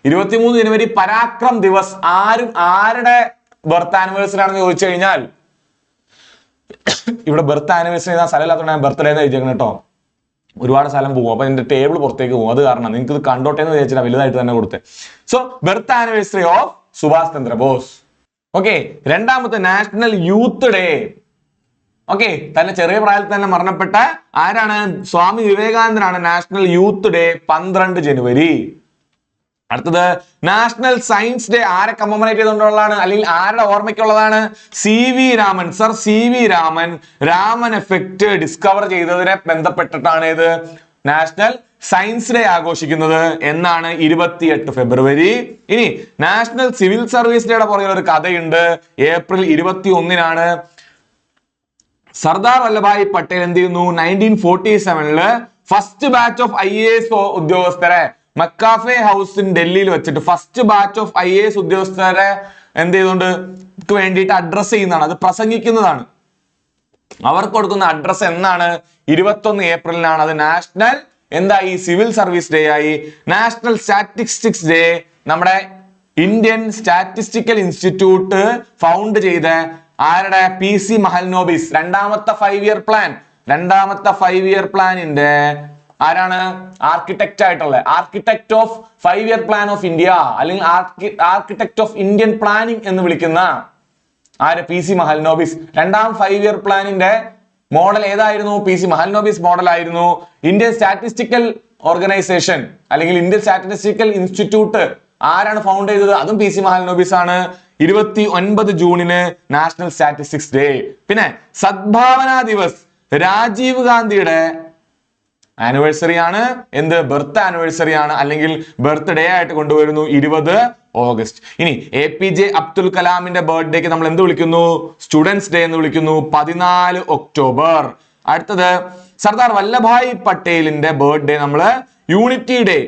23 ജനുവരി പരാക്രം ദിവസ്. ആരുടെ ബർത്ത് ആനിവേഴ്സറി ആണെന്ന് ചോദിച്ചു കഴിഞ്ഞാൽ, ഇവിടെ ബർത്ത് ആനിവേഴ്സറി എന്ന സ്ഥലമില്ലാത്തതുകൊണ്ട് ഞാൻ ബർത്ത്ഡേ എന്ന് എഴുതിയേക്കണം കേട്ടോ. ഒരുപാട് സ്ഥലം പോകും, അപ്പൊ എന്റെ ടേബിൾ പുറത്തേക്ക് പോകും. അത് കാരണം നിങ്ങൾക്ക് ഇത് കണ്ടോട്ടെ എന്ന് വിചാരിച്ചിട്ട് വലുതായിട്ട് തന്നെ കൊടുത്തേ. So birth anniversary of Subhash Chandrabose. Okay, രണ്ടാമത്തെ നാഷണൽ യൂത്ത് ഡേ. ഓക്കെ, തന്നെ ചെറിയ പ്രായത്തിൽ തന്നെ മരണപ്പെട്ട ആരാണ്? സ്വാമി വിവേകാനന്ദനാണ്. നാഷണൽ യൂത്ത് ഡേ 12 ജനുവരി. അടുത്തത് നാഷണൽ സയൻസ് ഡേ. ആരെ കമ്മമറേറ്റ് ചെയ്തുകൊണ്ടുള്ളതാണ്, അല്ലെങ്കിൽ ആരുടെ ഓർമ്മയ്ക്കുള്ളതാണ്? CV Raman. Sir CV Raman Raman effect discover ചെയ്തതിനെ ബന്ധപ്പെട്ടിട്ടാണ് ഇത് നാഷണൽ സയൻസ് ഡേ ആഘോഷിക്കുന്നത്. എന്നാണ്? 28 ഫെബ്രുവരി. ഇനി നാഷണൽ സിവിൽ സർവീസ് ഡേയുടെ പുറകിൽ ഒരു കഥയുണ്ട്. ഏപ്രിൽ 21-നാണ് സർദാർ വല്ലഭായ് പട്ടേൽ എന്ത് ചെയ്യുന്നു? 1947 ഫസ്റ്റ് ബാച്ച് ഓഫ് IAS ഉദ്യോഗസ്ഥരെ മക്കാഫെ ഹൗസ് ഡൽഹിയിൽ വെച്ചിട്ട് ഫസ്റ്റ് ബാച്ച് ഓഫ് IAS ഉദ്യോഗസ്ഥരെ എന്ത് ചെയ്തുകൊണ്ട് വേണ്ടിയിട്ട് അഡ്രസ് ചെയ്യുന്നതാണ്. അത് പ്രസംഗിക്കുന്നതാണ്. അവർക്ക് കൊടുക്കുന്ന അഡ്രസ് എന്നാണ്? 21 ഏപ്രിലിനാണ്. അത് നാഷണൽ എന്തായി? സിവിൽ സർവീസ് ഡേ ആയി. National statistics day. നമ്മുടെ ഇന്ത്യൻ സ്റ്റാറ്റിസ്റ്റിക്കൽ ഇൻസ്റ്റിറ്റ്യൂട്ട് ഫൗണ്ട് ചെയ്ത ആരുടെ? PC മഹൽനോബിസ്. രണ്ടാമത്തെ 5 ഇയർ പ്ലാൻ. രണ്ടാമത്തെ 5 ഇയർ പ്ലാനിന്റെ ആരാണ്? ആർക്കിടെക്ട് ആയിട്ടുള്ളത്. Architect of 5 year plan of India, അല്ലെങ്കിൽ ആർക്കിടെക്ട് ഓഫ് ഇന്ത്യൻ പ്ലാനിംഗ് എന്ന് വിളിക്കുന്ന ആര്? PC മഹൽനോബിസ്. രണ്ടാം 5 ഇയർ പ്ലാനിന്റെ മോഡൽ ഏതായിരുന്നു? PC മഹൽനോബിസ് മോഡൽ ആയിരുന്നു. ഇന്ത്യൻ സ്റ്റാറ്റിസ്റ്റിക്കൽ ഓർഗനൈസേഷൻ അല്ലെങ്കിൽ ഇന്ത്യൻ സ്റ്റാറ്റിസ്റ്റിക്കൽ ഇൻസ്റ്റിറ്റ്യൂട്ട് ആരാണ് ഫൗണ്ട് ചെയ്തത്? അതും PC മഹൽനോബിസ് ആണ്. 29 ജൂണിന് നാഷണൽ സ്റ്റാറ്റിസ്റ്റിക്സ് ഡേ. പിന്നെ സദ്ഭാവന ദിവസ് രാജീവ് ഗാന്ധിയുടെ ആനിവേഴ്സറി ആണ്. എന്ത്? ബർത്ത് ആനിവേഴ്സറി ആണ്, അല്ലെങ്കിൽ ബർത്ത്ഡേ ആയിട്ട് കൊണ്ടുവരുന്നു 20 ഓഗസ്റ്റ്. ഇനി APJ അബ്ദുൽ കലാമിന്റെ ബർത്ത്ഡേക്ക് നമ്മൾ എന്ത് വിളിക്കുന്നു? സ്റ്റുഡൻസ് ഡേ എന്ന് വിളിക്കുന്നു. 14 ഒക്ടോബർ. അടുത്തത് സർദാർ വല്ലഭായ് പട്ടേലിന്റെ ബർത്ത്ഡേ നമ്മൾ unity day.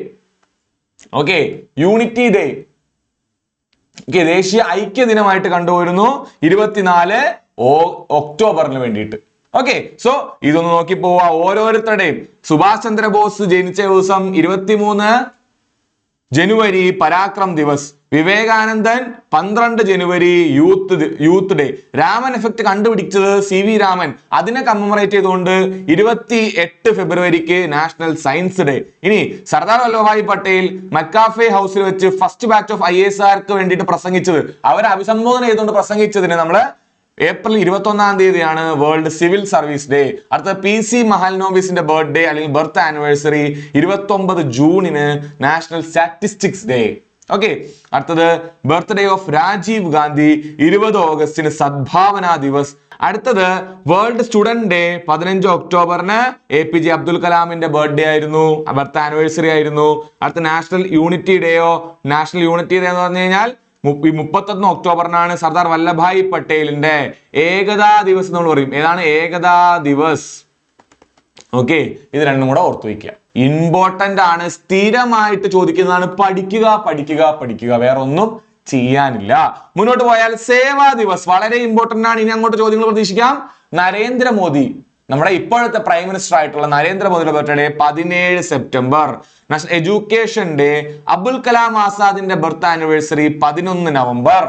Okay, unity day, ദേശീയ ഐക്യ ദിനമായിട്ട് കണ്ടുവരുന്നു 24 ഒക്ടോബറിന് വേണ്ടിയിട്ട്. ഓക്കെ, സോ ഇതൊന്ന് നോക്കി പോവാ. ഓരോരുത്തരുടെയും സുഭാഷ് ചന്ദ്രബോസ് ജനിച്ച ദിവസം 23 ജനുവരി പരാക്രം ദിവസ്. വിവേകാനന്ദൻ 12 ജനുവരി യൂത്ത് ഡേ. രാമൻ എഫക്ട് കണ്ടുപിടിച്ചത് CV രാമൻ. അതിനെ കമ്മമറേറ്റ് ചെയ്തുകൊണ്ട് 28 ഫെബ്രുവരിക്ക് നാഷണൽ സയൻസ് ഡേ. ഇനി സർദാർ വല്ലഭായ് പട്ടേൽ മക്കാഫെ ഹൗസിൽ വെച്ച് ഫസ്റ്റ് ബാച്ച് ഓഫ് IASർക്ക് വേണ്ടിയിട്ട് പ്രസംഗിച്ചത്, അവരെ അഭിസംബോധന ചെയ്തുകൊണ്ട് പ്രസംഗിച്ചതിന് നമ്മള് ഏപ്രിൽ 21-ാം തീയതിയാണ് വേൾഡ് സിവിൽ സർവീസ് ഡേ. അടുത്ത PC മഹൽനോബിസിന്റെ ബർത്ത്ഡേ അല്ലെങ്കിൽ ബർത്ത് ആനിവേഴ്സറി 29 ജൂണിന് നാഷണൽ സ്റ്റാറ്റിസ്റ്റിക്സ് ഡേ. ഓക്കെ, അടുത്തത് ബർത്ത്ഡേ ഓഫ് രാജീവ് ഗാന്ധി 20 ഓഗസ്റ്റിന് സദ്ഭാവന ദിവസ്. അടുത്തത് വേൾഡ് സ്റ്റുഡന്റ് ഡേ 15 ഒക്ടോബറിന് APJ അബ്ദുൽ കലാമിന്റെ ബർത്ത്ഡേ ആയിരുന്നു, ബർത്ത് ആനിവേഴ്സറി ആയിരുന്നു. അടുത്ത നാഷണൽ യൂണിറ്റി ഡേയോ, നാഷണൽ യൂണിറ്റി ഡേ എന്ന് പറഞ്ഞു കഴിഞ്ഞാൽ 31 ഒക്ടോബറിനാണ് സർദാർ വല്ലഭായ് പട്ടേലിന്റെ ഏകതാ ദിവസ് നമ്മൾ പറയും. ഏതാണ് ഏകതാ ദിവസ്? ഓക്കെ, ഇത് രണ്ടും കൂടെ ഓർത്തു വയ്ക്കുക. ഇമ്പോർട്ടന്റ് ആണ്, സ്ഥിരമായിട്ട് ചോദിക്കുന്നതാണ്. പഠിക്കുക പഠിക്കുക പഠിക്കുക, വേറെ ഒന്നും ചെയ്യാനില്ല. മുന്നോട്ട് പോയാൽ സേവാ ദിവസ് വളരെ ഇമ്പോർട്ടന്റ് ആണ്. ഇനി അങ്ങോട്ട് ചോദ്യങ്ങൾ പ്രതീക്ഷിക്കാം. നരേന്ദ്രമോദി, നമ്മുടെ ഇപ്പോഴത്തെ പ്രൈം മിനിസ്റ്റർ ആയിട്ടുള്ള നരേന്ദ്രമോദിയുടെ birthday 17 September. National education day. Abul Kalam ആസാദിന്റെ ബർത്ത് ആനിവേഴ്സറി 11 നവംബർ.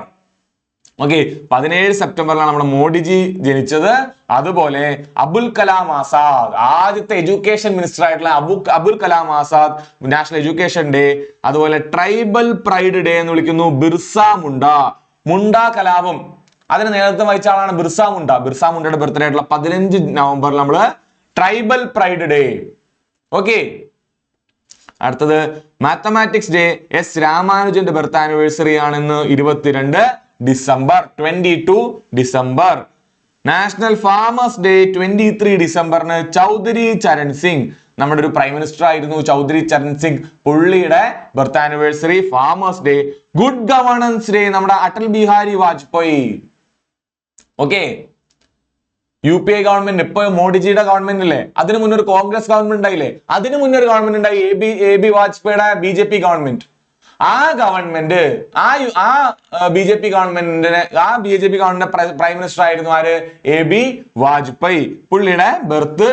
ഓക്കെ, 17 സെപ്റ്റംബറിലാണ് നമ്മുടെ മോഡിജി ജനിച്ചത്. അതുപോലെ അബുൽ കലാം ആസാദ്, ആദ്യത്തെ എഡ്യൂക്കേഷൻ മിനിസ്റ്റർ ആയിട്ടുള്ള Abul Kalam Azad national education day. അതുപോലെ ട്രൈബൽ പ്രൈഡ് ഡേ എന്ന് വിളിക്കുന്നു ബിർസ മുണ്ട. മുണ്ട കലാപം അതിന് നേതൃത്വം വഹിച്ച ആളാണ് ബിർസ മുണ്ട. ബിർസ മുണ്ടയുടെ ബർത്ത്ഡേ ആയിട്ടുള്ള 15 നവംബറിൽ നമ്മൾ ട്രൈബൽ പ്രൈഡ് ഡേ. ഓക്കെ, അടുത്തത് മാത്തമാറ്റിക്സ് ഡേ. എസ് രാമാനുജന്റെ ബർത്ത് ആനിവേഴ്സറി ആണെന്ന് 22 December. 22 December. National farmers day 23 ഡിസംബറിന് ചൗധരി ചരൺ സിംഗ്, നമ്മുടെ ഒരു പ്രൈം മിനിസ്റ്റർ ആയിരുന്നു ചൗധരി ചരൺ സിംഗ്, പുള്ളിയുടെ birth anniversary farmers day. Good governance day നമ്മുടെ Atal Bihari Vajpayee. Okay, UPA government, ഇപ്പൊ മോഡിജിയുടെ ഗവൺമെന്റ് അല്ലേ, അതിനു മുന്നേ ഒരു കോൺഗ്രസ് ഗവൺമെന്റ് ഉണ്ടായില്ലേ, അതിനു മുന്നേ ഒരു ഗവൺമെന്റ് ഉണ്ടായി AB വാജ്പേയിയുടെ BJP ഗവൺമെന്റ്. ആ ഗവൺമെന്റ് ആ BJP ഗവൺമെന്റിന്റെ പ്രൈം മിനിസ്റ്റർ ആയിരുന്നു ആര്? AB വാജ്പേയി. പുള്ളിയുടെ ബർത്ത്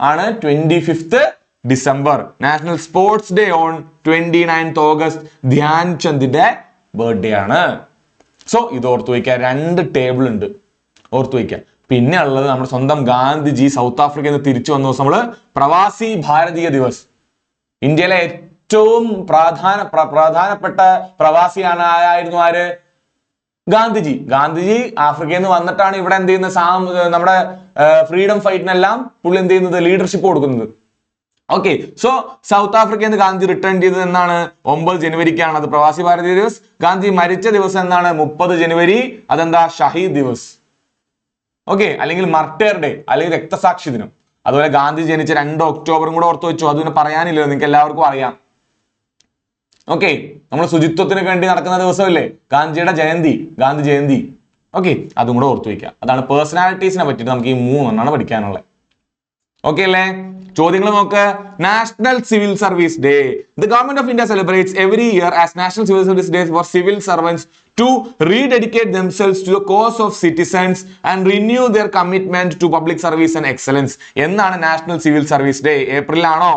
ആണ് 25 December. National sports day on 29 August. Dhyan ചന്ദിന്റെ ബർത്ത്ഡേ ആണ്. സോ ഇത് ഓർത്തു വയ്ക്കുക. 2 ടേബിൾ ഉണ്ട്, ഓർത്തു വയ്ക്കുക. പിന്നെ ഉള്ളത് നമ്മുടെ സ്വന്തം ഗാന്ധിജി സൗത്ത് ആഫ്രിക്കയിൽ നിന്ന് തിരിച്ചു വന്ന ദിവസം നമ്മള് പ്രവാസി ഭാരതീയ ദിവസ്. ഇന്ത്യയിലെ ഏറ്റവും പ്രധാനപ്പെട്ട പ്രവാസിയാണ് ആയിരുന്നു ആര്? ഗാന്ധിജി. ഗാന്ധിജി ആഫ്രിക്കയിൽ നിന്ന് വന്നിട്ടാണ് ഇവിടെ എന്ത് ചെയ്യുന്നത്, നമ്മുടെ ഫ്രീഡം ഫൈറ്റിനെല്ലാം പുള്ളി എന്ത് ചെയ്യുന്നത്, ലീഡർഷിപ്പ് കൊടുക്കുന്നത്. ഓക്കെ, സോ സൗത്ത് ആഫ്രിക്കയിൽ നിന്ന് ഗാന്ധി റിട്ടേൺ ചെയ്തത് എന്നാണ്? 9 ജനുവരിക്കാണ്. അത് പ്രവാസി ഭാരതീയ ദിവസ്. ഗാന്ധി മരിച്ച ദിവസം എന്നാണ്? 30 ജനുവരി. അതെന്താ? ഷഹീദ് ദിവസ്. ഓക്കെ, അല്ലെങ്കിൽ മർട്ടേർ ഡേ, അല്ലെങ്കിൽ രക്തസാക്ഷി ദിനം. അതുപോലെ ഗാന്ധി ജനിച്ച 2 ഒക്ടോബറും കൂടെ ഓർത്തു വെച്ചു. അതിന് പറയാനില്ലല്ലോ, നിങ്ങൾക്ക് എല്ലാവർക്കും അറിയാം. ഓക്കെ, നമ്മൾ ശുചിത്വത്തിന് വേണ്ടി നടക്കുന്ന ദിവസമല്ലേ ഗാന്ധിജിയുടെ ജയന്തി, ഗാന്ധി ജയന്തി. ഓക്കെ, അതും കൂടെ ഓർത്തു വയ്ക്കുക. അതാണ് പേഴ്സണാലിറ്റീസിനെ പറ്റിയിട്ട് നമുക്ക് ഈ 3 പഠിക്കാനുള്ളത്. ഓക്കെ അല്ലേ? ചോദ്യങ്ങൾ നോക്ക്. National civil service day. The government of India celebrates every year as national civil service day four civil servants to rededicate themselves to the cause of citizens and renew their commitment to public service and excellence. എന്നാണ് national civil service day? ഏപ്രിലാണോ?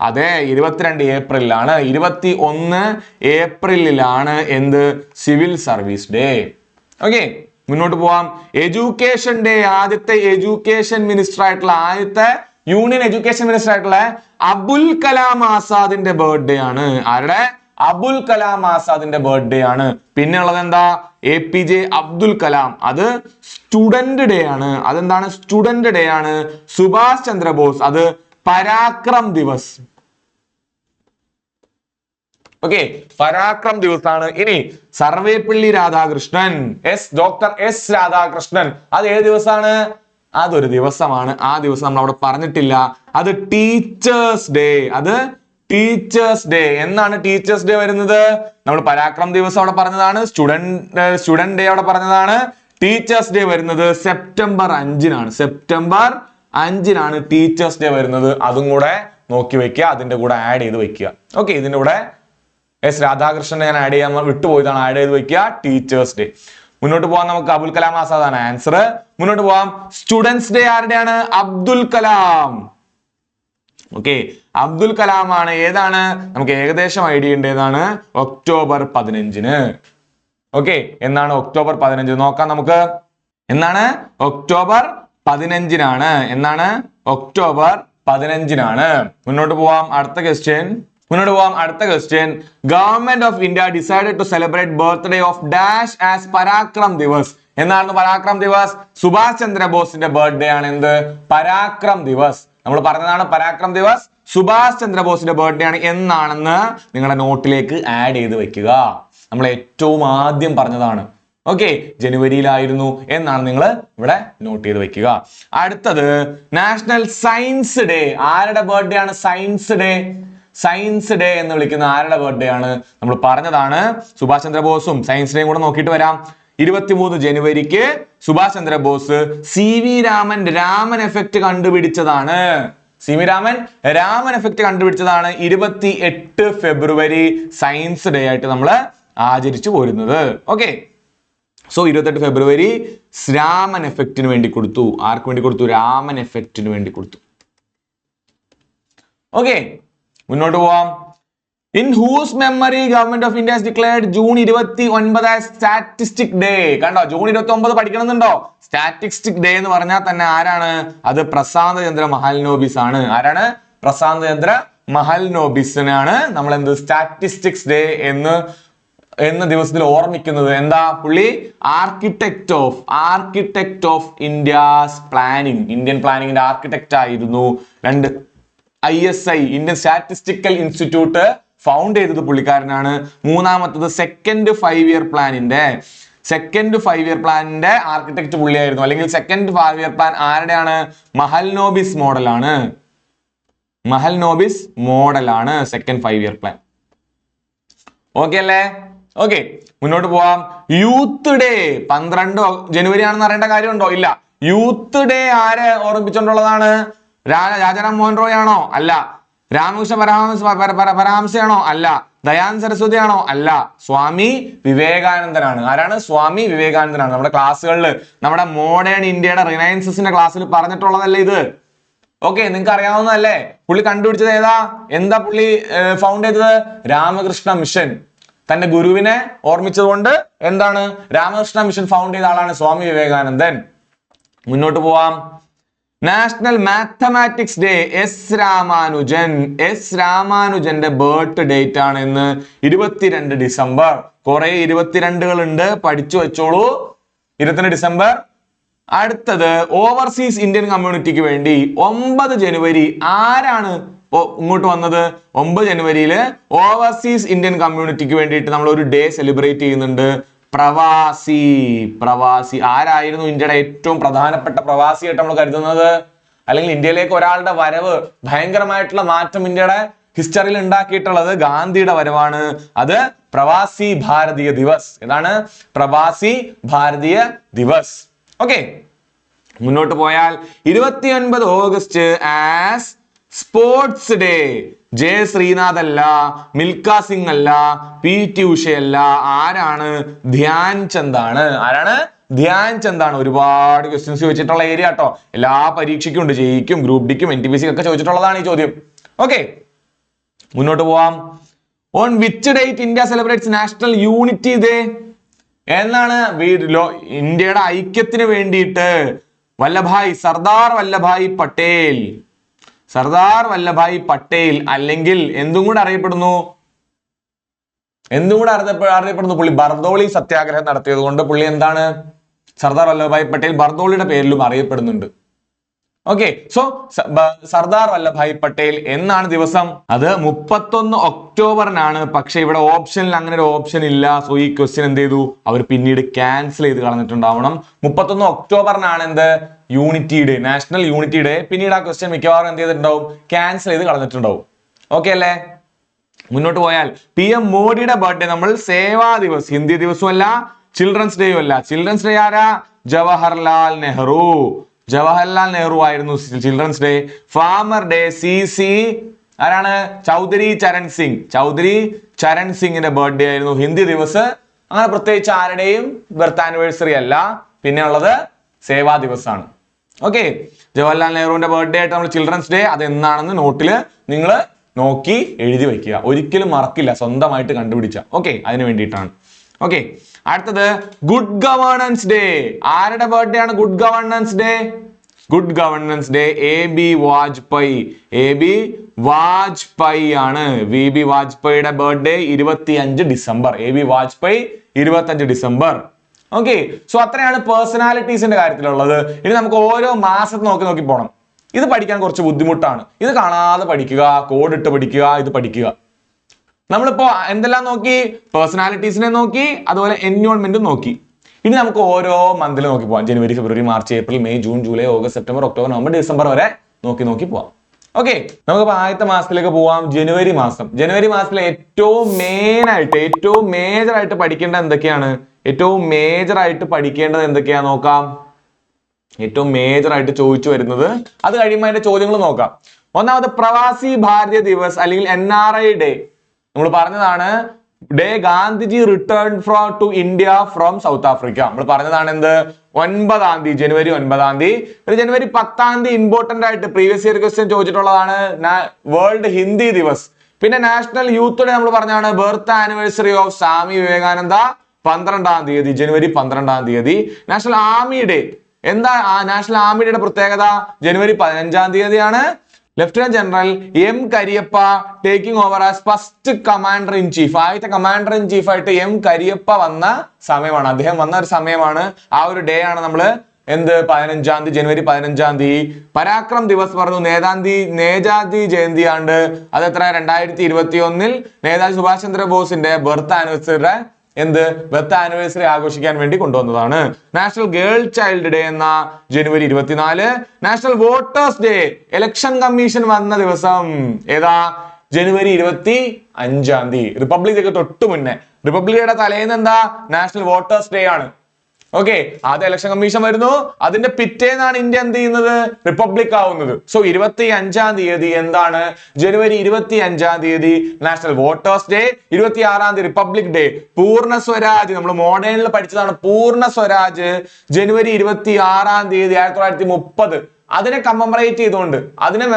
അതെ, 22 ഏപ്രിലാണ്. 21 ഏപ്രിലാണ് എന്ത്? Civil service day. Okay, മുന്നോട്ട് പോവാം. Education day. ആദ്യത്തെ education minister ആയിട്ടുള്ള, ആദ്യത്തെ union education minister ആയിട്ടുള്ള Abul Kalam ആസാദിന്റെ birthday ആണ്. ആരുടെ? അബുൽ കലാം ആസാദിന്റെ ബർത്ത്ഡേ ആണ്. പിന്നെ ഉള്ളത് എന്താ? APJ അബ്ദുൽ കലാം. അത് സ്റ്റുഡന്റ് ഡേ ആണ്. അതെന്താണ്? സ്റ്റുഡന്റ് ഡേ ആണ്. സുഭാഷ് ചന്ദ്രബോസ്, അത് പരാക്രം ദിവസ്. ഓക്കെ, പരാക്രം ദിവസാണ്. ഇനി സർവേപ്പള്ളി രാധാകൃഷ്ണൻ, ഡോക്ടർ S രാധാകൃഷ്ണൻ, അത് ഏത് ദിവസമാണ്? അതൊരു ദിവസമാണ്. ആ ദിവസം നമ്മൾ അവിടെ പറഞ്ഞിട്ടില്ല. അത് ടീച്ചേഴ്സ് ഡേ. അത് ടീച്ചേഴ്സ് ഡേ. എന്നാണ് ടീച്ചേഴ്സ് ഡേ വരുന്നത്? നമ്മൾ പരാക്രം ദിവസം അവിടെ പറഞ്ഞതാണ്, സ്റ്റുഡന്റ് ഡേ അവിടെ പറഞ്ഞതാണ്. ടീച്ചേഴ്സ് ഡേ വരുന്നത് സെപ്റ്റംബർ 5-നാണ്. സെപ്റ്റംബർ 5-നാണ് ടീച്ചേഴ്സ് ഡേ വരുന്നത്. അതും കൂടെ നോക്കി വെക്കുക, അതിന്റെ കൂടെ ആഡ് ചെയ്ത് വെക്കുക. ഓക്കെ, ഇതിന്റെ കൂടെ S രാധാകൃഷ്ണനെ ഞാൻ ആഡ് ചെയ്യാൻ വിട്ടുപോയതാണ്, ആഡ് ചെയ്ത് വെക്കുക. Teachers day. മുന്നോട്ട് പോകാൻ നമുക്ക് അബുൽ കലാം ആസാദാണ് ആൻസർ. മുന്നോട്ട് പോവാം. സ്റ്റുഡൻസ് ഡേ ആരുടെയാണ്? അബ്ദുൽ കലാം. ഓക്കെ, അബ്ദുൽ കലാം ആണ്. ഏതാണ്? നമുക്ക് ഏകദേശം ഐഡിയ ഉണ്ട്. ഏതാണ്? ഒക്ടോബർ 15-ന്. ഓക്കെ, എന്നാണ് ഒക്ടോബർ 15 നോക്കാം നമുക്ക്. എന്നാണ്? ഒക്ടോബർ 15-നാണ്. എന്നാണ്? ഒക്ടോബർ 15-നാണ്. മുന്നോട്ട് പോവാം. അടുത്ത question. Government of India decided to celebrate birthday of dash as Parakram Diwas. എന്നാണ് പരാക്രം ദിവസ്? സുഭാഷ് ചന്ദ്രബോസിന്റെ ബർത്ത്ഡേ ആണ് എന്ത്? പരാക്രം ദിവസ്. നമ്മൾ പറഞ്ഞതാണ് പരാക്രം ദിവസ് സുഭാഷ് ചന്ദ്രബോസിന്റെ ബർത്ത്ഡേ ആണ് എന്നാണെന്ന് നിങ്ങളുടെ നോട്ടിലേക്ക് ആഡ് ചെയ്ത് വെക്കുക. നമ്മൾ ഏറ്റവും ആദ്യം പറഞ്ഞതാണ്. ഓക്കെ, ജനുവരിയിലായിരുന്നു എന്നാണ് നിങ്ങൾ ഇവിടെ നോട്ട് ചെയ്ത് വെക്കുക. അടുത്തത് നാഷണൽ സയൻസ് ഡേ. ആരുടെ ബർത്ത്ഡേ ആണ്? Science day. സയൻസ് ഡേ എന്ന് വിളിക്കുന്ന ആരുടെ ബർത്ത്ഡേ ആണ്? നമ്മൾ പറഞ്ഞതാണ്. സുഭാഷ് ചന്ദ്രബോസും സയൻസ് ഡേയും കൂടെ നോക്കിയിട്ട് വരാം. 23 ജനുവരിക്ക് സുഭാഷ് ചന്ദ്രബോസ് CV രാമൻ എഫക്ട് കണ്ടുപിടിച്ചതാണ്. CV രാമൻ എഫക്ട് കണ്ടുപിടിച്ചതാണ് 28 ഫെബ്രുവരി സയൻസ് ഡേ ആയിട്ട് നമ്മൾ ആചരിച്ചു പോരുന്നത്. ഓക്കെ, സോ 28 ഫെബ്രുവരി രാമൻ എഫക്റ്റിന് വേണ്ടി കൊടുത്തു. ആർക്ക് വേണ്ടി കൊടുത്തു? രാമൻ എഫക്റ്റിന് വേണ്ടി കൊടുത്തു. ഓക്കെ, മുന്നോട്ട് പോവാം. In whose memory government of India has declared June 29 as statistic day. കണ്ടോ, ജൂൺ 29 പഠിക്കണമെന്നുണ്ടോ? സ്റ്റാറ്റിസ്റ്റിക് ഡേ എന്ന് പറഞ്ഞാൽ തന്നെ ആരാണ്? അത് പ്രശാന്ത് ചന്ദ്ര മഹൽനോബിസ് ആണ്. ആരാണ്? പ്രശാന്ത് ചന്ദ്ര മഹൽനോബിസിനാണ് നമ്മൾ എന്ത് സ്റ്റാറ്റിസ്റ്റിക്സ് ഡേ എന്ന് എന്ന ദിവസത്തിൽ ഓർമ്മിക്കുന്നത് എന്താ? പുള്ളി architect of India's planning, Indian പ്ലാനിങ്ങിന്റെ ആർക്കിടെക്ട് ആയിരുന്നു. രണ്ട്, ISI Indian statistical institute found ചെയ്തത് പുള്ളിക്കാരനാണ്. മൂന്നാമത്തത് സെക്കൻഡ് 5 ഇയർ പ്ലാനിന്റെ ആർക്കിടെക്ട് പുള്ളിയായിരുന്നു. അല്ലെങ്കിൽ സെക്കൻഡ് 5 ഇയർ പ്ലാൻ ആരുടെയാണ്? മഹൽനോബിസ് മോഡലാണ് സെക്കൻഡ് 5 ഇയർ പ്ലാൻ. ഓക്കെ അല്ലേ? ഓക്കെ, മുന്നോട്ട് പോവാം. യൂത്ത് ഡേ 12 ജനുവരി ആണെന്ന് അറിയേണ്ട കാര്യമുണ്ടോ? ഇല്ല. യൂത്ത് ഡേ ആരെ ഓർമ്മിപ്പിച്ചുകൊണ്ടുള്ളതാണ്? രാജാറാം മോഹൻ റോയ് ആണോ? അല്ല. രാമകൃഷ്ണ പരമഹംസയാണോ? അല്ല. ദയാനന്ദ സരസ്വതി ആണോ? അല്ല. സ്വാമി വിവേകാനന്ദനാണ്. ആരാണ്? സ്വാമി വിവേകാനന്ദനാണ്. നമ്മുടെ ക്ലാസ്സുകളിൽ, നമ്മുടെ മോഡേൺ ഇന്ത്യയുടെ റിനൈൻസസിന്റെ ക്ലാസ്സിൽ പറഞ്ഞിട്ടുള്ളതല്ലേ ഇത്? ഓക്കെ, നിങ്ങൾക്ക് അറിയാവുന്നതല്ലേ? പുള്ളി കണ്ടുപിടിച്ചത് എന്താ പുള്ളി ഫൗണ്ട് ചെയ്തത്? രാമകൃഷ്ണ മിഷൻ. തന്റെ ഗുരുവിനെ ഓർമ്മിച്ചതുകൊണ്ട് എന്താണ്? രാമകൃഷ്ണ മിഷൻ ഫൗണ്ട് ചെയ്ത ആളാണ് സ്വാമി വിവേകാനന്ദൻ. മുന്നോട്ട് പോവാം. നാഷണൽ മാത്തമാറ്റിക്സ് ഡേ എസ് രാമാനുജന്റെ ബർത്ത് ഡേറ്റ് ആണ് ഇന്ന് 22 ഡിസംബർ. കുറെ 22 ഉണ്ട്, പഠിച്ചു വെച്ചോളൂ. 22 ഡിസംബർ. അടുത്തത് ഓവർസീസ് ഇന്ത്യൻ കമ്മ്യൂണിറ്റിക്ക് വേണ്ടി 9 ജനുവരി ആരാണ് ഇങ്ങോട്ട് വന്നത്? 9 ജനുവരിയില് ഓവർസീസ് ഇന്ത്യൻ കമ്മ്യൂണിറ്റിക്ക് വേണ്ടിയിട്ട് നമ്മൾ ഒരു ഡേ സെലിബ്രേറ്റ് ചെയ്യുന്നുണ്ട്. പ്രവാസി ആരായിരുന്നു? ഇന്ത്യയുടെ ഏറ്റവും പ്രധാനപ്പെട്ട പ്രവാസിയായിട്ട് നമ്മൾ കരുതുന്നത്, അല്ലെങ്കിൽ ഇന്ത്യയിലേക്ക് ഒരാളുടെ വരവ് ഭയങ്കരമായിട്ടുള്ള മാറ്റം ഇന്ത്യയുടെ ഹിസ്റ്ററിയിൽ ഉണ്ടാക്കിയിട്ടുള്ളത് ഗാന്ധിയുടെ വരവാണ്. അത് പ്രവാസി ഭാരതീയ ദിവസ്. ഏതാണ്? പ്രവാസി ഭാരതീയ ദിവസ്. ഓക്കെ, മുന്നോട്ട് പോയാൽ 29 August as sports day. J Srinath അല്ല, മിൽഖ സിംഗ് അല്ല, PT ഉഷയല്ല, ആരാണ്? ധ്യാൻ ചന്ദ് ആണ്. ആരാണ്? ധ്യാൻ ചന്ദ് ആണ്. ഒരുപാട് ക്വസ്റ്റ്യൻസ് ചോദിച്ചിട്ടുള്ള ഏരിയ കേട്ടോ. എല്ലാ പരീക്ഷയ്ക്കും ഉണ്ട്, ജെയ്ക്കും ഗ്രൂപ്പ് ഡിക്കും NTPC ഒക്കെ ചോദിച്ചിട്ടുള്ളതാണ് ഈ ചോദ്യം. ഓക്കെ, മുന്നോട്ട് പോവാം. On which date India celebrates national unity day? എന്നാണ് ഇന്ത്യയുടെ ഐക്യത്തിന് വേണ്ടിയിട്ട് സർദാർ വല്ലഭായ് പട്ടേൽ അല്ലെങ്കിൽ എന്തും കൂടെ അറിയപ്പെടുന്നു പുള്ളി ബർദോളി സത്യാഗ്രഹം നടത്തിയത് കൊണ്ട് പുള്ളി എന്താണ്? സർദാർ വല്ലഭായ് പട്ടേൽ ബർദോളിയുടെ പേരിലും അറിയപ്പെടുന്നുണ്ട്. ഓക്കെ, സോ സർദാർ വല്ലഭായ് പട്ടേൽ എന്നാണ് ദിവസം? അത് 31 ഒക്ടോബറിനാണ്. പക്ഷെ ഇവിടെ ഓപ്ഷനിൽ അങ്ങനെ ഒരു ഓപ്ഷൻ ഇല്ല. സോ ഈ ക്വസ്റ്റ്യൻ എന്ത് ചെയ്തു? അവർ പിന്നീട് ക്യാൻസൽ ചെയ്ത് കളഞ്ഞിട്ടുണ്ടാവണം. 31 ഒക്ടോബറിനാണ് എന്ത്? Unity day, national unity day. പിന്നീട് ആ ക്വസ്റ്റ്യൻ മിക്കവാറും എന്ത് ചെയ്തിട്ടുണ്ടാവും? ക്യാൻസൽ ചെയ്ത് കളഞ്ഞിട്ടുണ്ടാവും. ഓക്കെ അല്ലേ? മുന്നോട്ട് പോയാൽ PM മോഡിയുടെ ബർത്ത്ഡേ നമ്മൾ സേവാ ദിവസ്, ഹിന്ദി ദിവസവും അല്ല, ചിൽഡ്രൻസ് ഡേയും അല്ല. ചിൽഡ്രൻസ് ഡേ ആരാ? ജവഹർലാൽ നെഹ്റു ആയിരുന്നു children's day. Farmer day CC ആരാണ്? ചൗധരി ചരൺ സിംഗിന്റെ ബർത്ത്ഡേ ആയിരുന്നു. ഹിന്ദി ദിവസ് അങ്ങനെ പ്രത്യേകിച്ച് ആരുടെയും ബർത്ത് ആനിവേഴ്സറി അല്ല. പിന്നെ ഉള്ളത് സേവാ ദിവസാണ്. ഓക്കെ, ജവഹർലാൽ നെഹ്റുവിന്റെ ബർത്ത്ഡേ ആയിട്ട് നമ്മൾ ചിൽഡ്രൻസ് ഡേ അത് എന്നാണെന്ന് നോട്ടിൽ നിങ്ങൾ നോക്കി എഴുതി വെക്കുക. ഒരിക്കലും മറക്കില്ല, സ്വന്തമായിട്ട് കണ്ടുപിടിച്ച. ഓക്കെ, അതിന് വേണ്ടിയിട്ടാണ്. ഓക്കെ, അടുത്തത് ഗുഡ് ഗവേണൻസ് ഡേ. ആരുടെ ബർത്ത്ഡേ ആണ് good governance day? AB Vajpayee ആണ്. VB വാജ്പേയിയുടെ birthday 25 December. AB Vajpayee 25 December. Okay, so അത്രയാണ് പേഴ്സണാലിറ്റീസിന്റെ കാര്യത്തിലുള്ളത്. ഇനി നമുക്ക് ഓരോ മാസത്തെ നോക്കി പോകണം. ഇത് പഠിക്കാൻ കുറച്ച് ബുദ്ധിമുട്ടാണ്. ഇത് കാണാതെ പഠിക്കുക, കോഡ് ഇട്ട് പഠിക്കുക, ഇത് പഠിക്കുക. നമ്മളിപ്പോ എന്തെല്ലാം നോക്കി? പേഴ്സണാലിറ്റീസിനെ നോക്കി, അതുപോലെ എൻവയോൺമെന്റും നോക്കി. ഇനി നമുക്ക് ഓരോ മന്തിൽ നോക്കി പോവാം. ജനുവരി, ഫെബ്രുവരി, March, April, May, June, July, August, September, October, November, December വരെ നോക്കി പോവാം. ഓക്കെ, നമുക്കിപ്പോ ആദ്യത്തെ മാസത്തിലേക്ക് പോവാം. ജനുവരി മാസം. ജനുവരി മാസത്തിലെ ഏറ്റവും മേജർ ആയിട്ട് പഠിക്കേണ്ടത് എന്തൊക്കെയാണ്? ഏറ്റവും മേജർ ആയിട്ട് പഠിക്കേണ്ടത് എന്തൊക്കെയാ നോക്കാം. ഏറ്റവും മേജർ ആയിട്ട് ചോദിച്ചു വരുന്നത്, അത് കഴിയുമ്പോൾ അതിന്റെ ചോദ്യങ്ങൾ നോക്കാം. ഒന്നാമത് പ്രവാസി ഭാരതീയ ദിവസ് അല്ലെങ്കിൽ NRI ഡേ. നമ്മൾ പറഞ്ഞതാണ് day Gandhiji return to India from South Africa. നമ്മൾ പറഞ്ഞതാണ് എന്ത്? 9-ാം തീയതി, ജനുവരി 9-ാം തീയതി. ജനുവരി 10-ാം തീയതി ഇമ്പോർട്ടന്റ് ആയിട്ട് പ്രീവിയസ് ഇയർ ക്വസ്റ്റ്യൻ ചോദിച്ചിട്ടുള്ളതാണ് വേൾഡ് ഹിന്ദി ദിവസ്. പിന്നെ നാഷണൽ യൂത്ത് ഡേ നമ്മൾ പറഞ്ഞാണ് birth anniversary of Swami Vivekananda 12-ാം തീയതി, ജനുവരി 12-ാം തീയതി. National army day. എന്താ നാഷണൽ ആർമി ഡേയുടെ പ്രത്യേകത? ജനുവരി 15-ാം തീയതിയാണ്. Lieutenant general M Cariappa taking over as first commander in chief. ആദ്യത്തെ കമാൻഡർ ഇൻ ചീഫ് ആയിട്ട് എം കരിയപ്പ വന്ന സമയമാണ്, അദ്ദേഹം വന്ന ഒരു സമയമാണ്. ആ ഒരു ഡേ ആണ് നമ്മള് എന്ത് 15-ാം തീയതി, ജനുവരി 15-ാം തീയതി പരാക്രം ദിവസ് പറഞ്ഞു. നേതാജി ജയന്തി ആണ്ട് അത് എത്ര 2021 നേതാജി സുഭാഷ് ചന്ദ്രബോസിന്റെ ബർത്ത് ആനിവേഴ്സറി ആഘോഷിക്കാൻ വേണ്ടി കൊണ്ടുവന്നതാണ്. നാഷണൽ ഗേൾ ചൈൽഡ് ഡേ എന്ന ജനുവരി 24. National voters day, election commission വന്ന ദിവസം ഏതാ ജനുവരി 25-ാം തീയതി. റിപ്പബ്ലിക് ഡേക്ക് തൊട്ട് മുന്നേ, റിപ്പബ്ലിക് ഡേയുടെ തലേന്ന് എന്താ നാഷണൽ വോട്ടേഴ്സ് ഡേ ആണ്. ഓക്കെ, ആദ്യം ഇലക്ഷൻ കമ്മീഷൻ വരുന്നു, അതിന്റെ പിറ്റേന്നാണ് ഇന്ത്യ എന്ത് ചെയ്യുന്നത്, റിപ്പബ്ലിക് ആവുന്നത്. സോ 25-ാം തീയതി എന്താണ്, ജനുവരി 25-ാം തീയതി നാഷണൽ വോട്ടേഴ്സ് ഡേ, 26-ാം തീയതി റിപ്പബ്ലിക് ഡേ. പൂർണ്ണ സ്വരാജ് നമ്മൾ മോഡേണിൽ പഠിച്ചതാണ്. പൂർണ്ണ സ്വരാജ് ജനുവരി 26-ാം തീയതി 1930. അതിനെ കമ്മമറേറ്റ് ചെയ്തുകൊണ്ട് അതിനെ